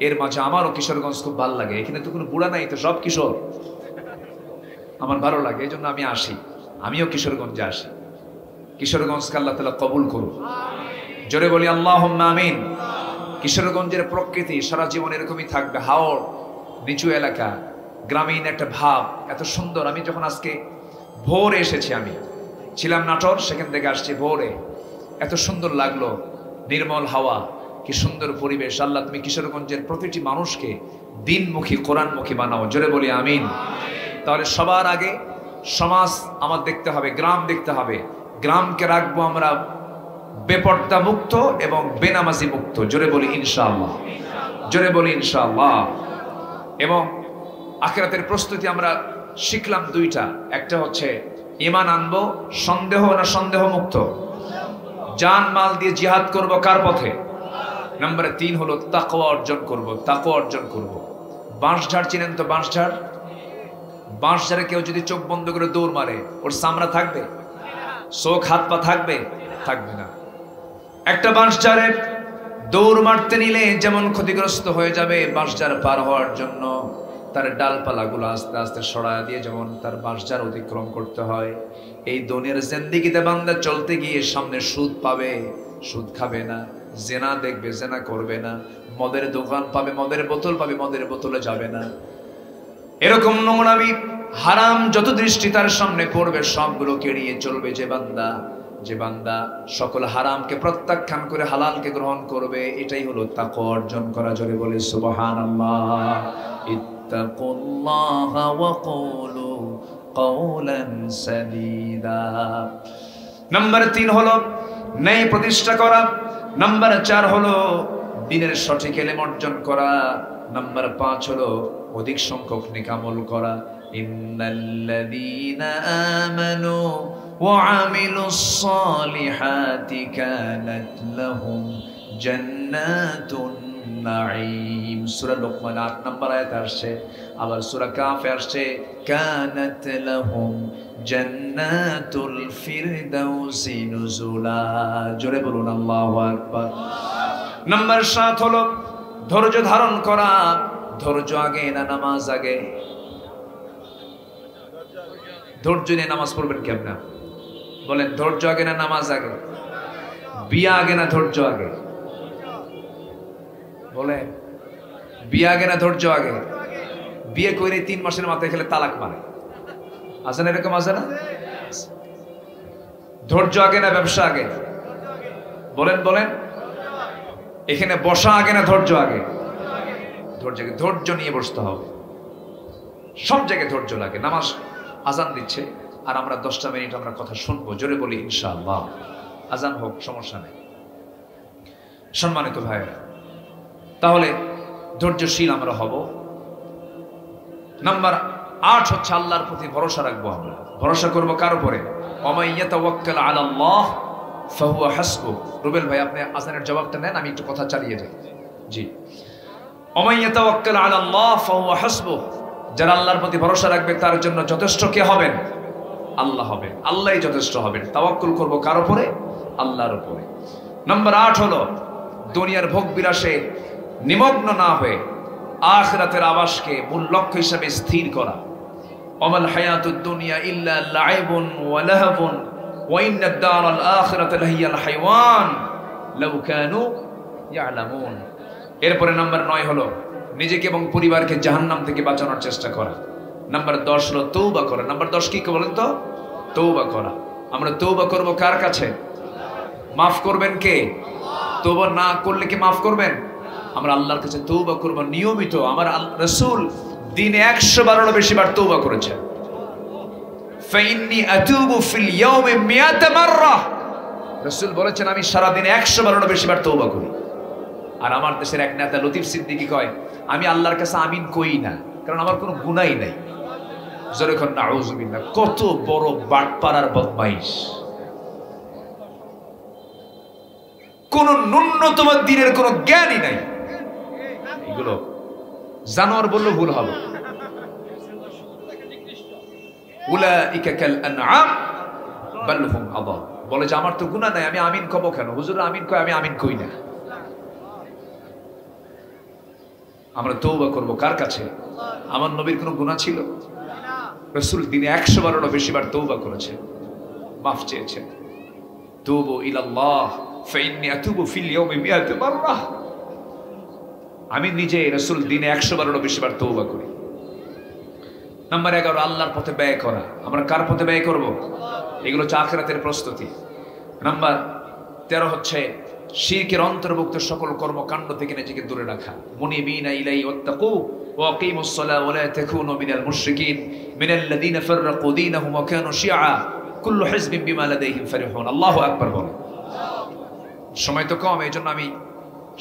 এর মাঝে আমারও কিশোরগঞ্জ খুব ভালো লাগে। এখানে তো কোনো বুড়া নাই, তো সব কিশোর, আমার ভালো লাগে, এই জন্য আমি আসি। আমিও কিশোরগঞ্জে আসি। কিশোরগঞ্জকে আল্লাহ তাআলা কবুল করুন, জোরে বলি আল্লাহুম্মা আমিন। কিশোরগঞ্জের প্রকৃতি সারা জীবন এরকমই থাকবে। হাওড় নিচু এলাকা, গ্রামীণ একটা ভাব, এত সুন্দর। আমি যখন আজকে ভোরে এসেছি, আমি ছিলাম নাটোর, সেখান থেকে আসছি ভোরে, এত সুন্দর লাগলো, নির্মল হাওয়া, কি সুন্দর পরিবেশ। আল্লাহ তুমি কিশোরগঞ্জের প্রতিটি মানুষকে দিনমুখী, কোরআনমুখী বানাও, জোরে বলি আমিন। তাহলে সবার আগে সমাজ আমার দেখতে হবে, গ্রাম দেখতে হবে। গ্রামকে রাখবো আমরা বেপর্দা মুক্ত এবং বেনামাজি মুক্ত, জোরে বলি ইনশাআল্লাহ, জোরে বলি ইনশাআল্লাহ। এবং আখিরাতের প্রস্তুতি আমরা শিখলাম দুইটা। একটা হচ্ছে ঈমান আনবো, সন্দেহ না সন্দেহ মুক্ত, জান মাল দিয়ে জিহাদ করব কার পথে। নম্বরে 3 হলো তাকওয়া অর্জন করব, তাকওয়া অর্জন করব। বাঁশঝাড় চিনেন তো? বাঁশঝাড়, বাঁশঝাড়ে কেউ যদি চোখ বন্ধ করে দৌড় মারে, ওর চামড়া থাকবে? চোখ হাত পা থাকবে? থাকবে না। একটা বাঁশঝাড়ে দৌড় মারতে নিলে যেমন ক্ষতিগ্রস্ত হয়ে যাবে, বাঁশঝাড় পার হওয়ার জন্য তার ডালপালাগুলো আস্তে আস্তে সরায় দিয়ে যেমন তার বাঁশঝাড় অতিক্রম করতে হয়, এই দুনিয়ার জিন্দেগিতে বান্দা চলতে গিয়ে সামনে সুদ পাবে, সুদ খাবে না, জেনা দেখবে, জেনা করবে না, মদের দোকান পাবে, মদের বোতল পাবে, মদের বোতলে যাবে না। এরকম নোংরামি হারাম যত দৃষ্টি তার সামনে পড়বে সবগুলো কেড়িয়ে চলবে যে বান্দা সকল হারামকে প্রত্যাখ্যান করে হালালকে গ্রহণ করবে। এটাই হলো তাকওয়া অর্জন করা, জোরে বলে সুবহানাল্লাহ। ইত্তাকুল্লাহা ওয়া কুলু কাওলান সাদীদা। নাম্বার 3 হলো ন্যায় প্রতিষ্ঠা করা। নাম্বার 4 হলো দ্বীনের সঠিক ইলম অর্জন করা। নাম্বার 5 হলো অধিক সংখ্যক নেক আমল করা। ইন্নাল্লাযীনা আমানু ওয়া আমিলুস সালিহাতি কানাত লাহুম জান্নাতুন নাঈম। সূরা লোকমান 8 নম্বর আয়াত আসছে। আবার সূরা কাফে আসছে কানাত লাহুম জান্নাতুল ফিরদাউসি নুজুলা। জোরে বলুন আল্লাহু আকবার। নাম্বার 7 হলো ধৈর্য ধারণ করা। ধৈর্য আগে না নামাজ আগে? ধৈর্য নিয়ে নামাজ পড়বেন কেমন? বলেন, ধৈর্য আগে না নামাজ আগে? বিয়ে আগে না ধৈর্য আগে? বলে বিয়ে আগে না ধৈর্য আগে? বিয়ে করে 3 মাসের মাথায় খেলে তালাক মারে, আছে না? এরকম আছে না? ধৈর্য আগে না ব্যবসা আগে? বলেন বলেন, এখানে বসা আগে না ধৈর্য আগে? ধৈর্য আগে। ধৈর্য নিয়ে বসতে হবে। সব জায়গায় ধৈর্য লাগে। নামাজ আজান দিচ্ছে আর আমরা 10টা মিনিট আমরা কথা শুনবো, জোরে বলি ইনশাআল্লাহ। আজান হোক, সমস্যা নেই। সম্মানিত ভাইয়েরা, তাহলে ধৈর্যশীল আমরা হব। নাম্বার 8 হচ্ছে আল্লাহর প্রতি ভরসা রাখবো। আমরা ভরসা করবো কার উপরে? ওয়া ইয়াতাওয়াক্কাল আলাল্লাহ ফাহুয়া হাসবুহ। রুবেল ভাই, আপনি আজানের জবাবটা নেন, আমি একটু কথা চালিয়ে যাই। জি, ওয়া ইয়াতাওয়াক্কাল আলাল্লাহ ফাহুয়া হাসবুহ। যারা আল্লাহর প্রতি ভরসা রাখবে তার জন্য যথেষ্ট কে হবেন? আল্লাহ হবেন। আল্লাহই যথেষ্ট হবেন। তাওয়াক্কুল করবো কার উপরে? আল্লাহর উপরে। নাম্বার 8 হলো দুনিয়ার ভোগ বিলাসে নিমগ্ন না হয়ে আখিরাতের আবাসকে মূল লক্ষ্য হিসেবে স্থির করা। ওয়ামাল হায়াতুদ দুনিয়া ইল্লা লাইবুন ওয়া লাহবুন ওয়া ইন্নাদ দারাল আখিরাতা লাহিয়াল হাইওয়ান লাউ কানু ইয়ালামুন। এরপরে নাম্বার 9 হলো নিজেকে এবং পরিবারকে জাহান্নাম থেকে বাঁচানোর চেষ্টা করা। নাম্বার 10 হলো তওবা করা। নাম্বার 10 কি বলেন তো? তওবা করা। আমরা তওবা করব কার কাছে? মাফ করবেন কে? তওবা না করলে কি মাফ করবেন? আমরা আল্লাহর কাছে তওবা করব নিয়মিত। আমার রাসূল দিনে 100 বেশি বার তওবা করেছেন। ফাইন্নী আতুবু ফিল ইয়াউমি 100 মাররা। রাসূল বলেছেন আমি সারা দিনে 100 বেশি বার তওবা করি। আর আমার দেশের এক নেতা লতিফ সিদ্দিকী কয় আমি আল্লাহর কাছে আমিন কই না, কারণ আমার কোনো গুনাহই নাই। যখন নাউযুবিল্লাহ, কত বড় বাটপাড়ার বদমাইশ! কোন ন্যূনতম দিনের কোন জ্ঞানই নাই। এগুলো জানোয়ার বললে ভুল হবে। উলাইকা কাল আনআম বাল হুম আদাল। বলে যে আমার তো গুনাহ নাই, আমি আমিন কব কেন? হুজুর আমিন কয়, আমি আমিন কই না। আমরা তওবা করব কার কাছে? আমার নবীর কোনো গুনাহ ছিল? রাসূল দিনে 112টা বেশিবার তওবা করেছেন, মাফ চেয়েছেন। তুবু ইলাল্লাহ ফাইন্নী আতুবু ফিল ইয়াউমি 100 মাররা। আমি নিজে রাসূল দিনে 112টা বেশিবার তওবা করি। নাম্বার 11, আল্লাহর পথে ব্যয় করা। আমরা কার পথে ব্যয় করব? এগুলো হচ্ছে আখিরাতের প্রস্তুতি। নাম্বার 13 হচ্ছে শিরকের অন্তর্ভুক্ত সকল কর্মকাণ্ড থেকে নিজেকে দূরে রাখা। মুনিবিনা ইলাইহি ওয়াত্তাকু ওয়া আকিমুস সালাহ ওয়া লা তাকুনু মিনাল মুশরিকিন মিনাল্লাযিনা ফাররাকু দীনাহুম ওয়া কানু শিয়া কুল্লু হিজবিন বিমা লাদাইহিম ফারিহুন। আল্লাহু আকবার বলেন। সময় তো কম, এইজন্য আমি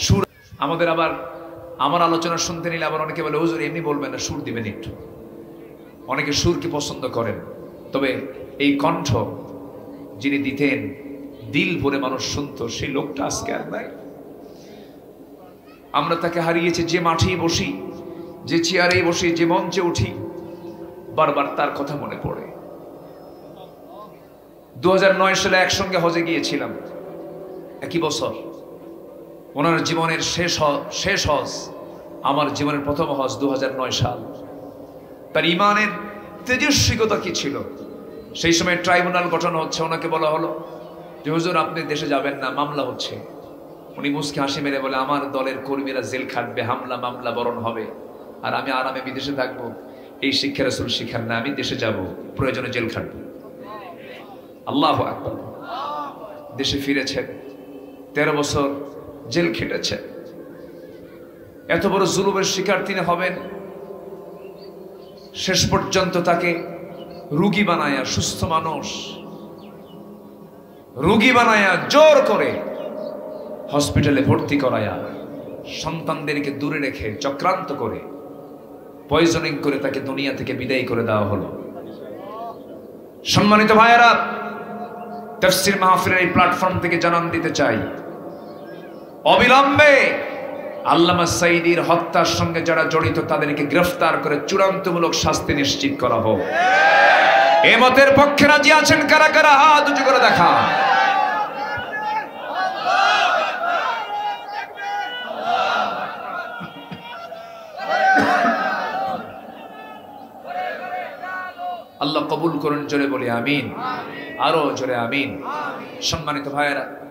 সুর, আমাদের আবার আমার আলোচনা শুনতে নিলে আবার অনেকে বলে হুজুর এমনি বলবেন না, সুর দিবেন একটু। অনেকে সুরকে পছন্দ করেন, তবে এই কণ্ঠ যিনি দিতেন, দিল ভরে মানুষ শুনতো, সেই লোকটা আজকে আর নাই। আমরা তাকে হারিয়েছি। যে মাঠেই বসি, যে চেয়ারে বসি, যে মঞ্চে উঠি, বারবার তার কথা মনে পড়ে। 2009 সালে একসঙ্গে হজে গিয়েছিলাম, একই বছর। ওনার জীবনের শেষ হজ, আমার জীবনের প্রথম হজ 2009 সাল। তার ইমানের তেজস্বিকতা কি ছিল! সেই সময় ট্রাইব্যুনাল গঠন হচ্ছে, ওনাকে বলা হলো যে হুজুর আপনি দেশে যাবেন না, মামলা হচ্ছে। উনি মুস্কি হাসি মেরে বলে আমার দলের কর্মীরা জেল খাটবে, হামলা মামলা বরণ হবে, আর আমি আরামে বিদেশে থাকবো। এই শিক্ষা রাসূল শিখান না, আমি দেশে যাব, প্রয়োজনে জেল খাটবো। আল্লাহু আকবার। দেশে ফিরেছেন, 13 বছর জেল খেটেছেন। এত বড় জুলুমের শিকার তিনি হবেন, শেষ পর্যন্ত তাকে রোগী বানায়া, সুস্থ মানুষ রোগী বানায়া জোর করে হসপিটালে ভর্তি করায়া, সন্তানদেরকে দূরে রেখে চক্রান্ত করে পয়জনিং করে তাকে দুনিয়া থেকে বিদায় করে দেওয়া হলো। সম্মানিত ভাইয়েরা, তাফসীর মাহফিলের এই প্ল্যাটফর্ম থেকে জানান দিতে চাই, অবিলম্বে আল্লামা সাঈদীর হত্যার সঙ্গে যারা জড়িত তাদেরকে গ্রেফতার করে চূড়ান্তমূলক শাস্তি নিশ্চিত করা হোক। এ মতের পক্ষে রাজি আছেন কারা কারা? হাত উঁচু করে দেখা। আল্লাহ কবুল করুন, জোরে বলি আমিন। আরো জোরে আমিন। সম্মানিত ভাইয়েরা,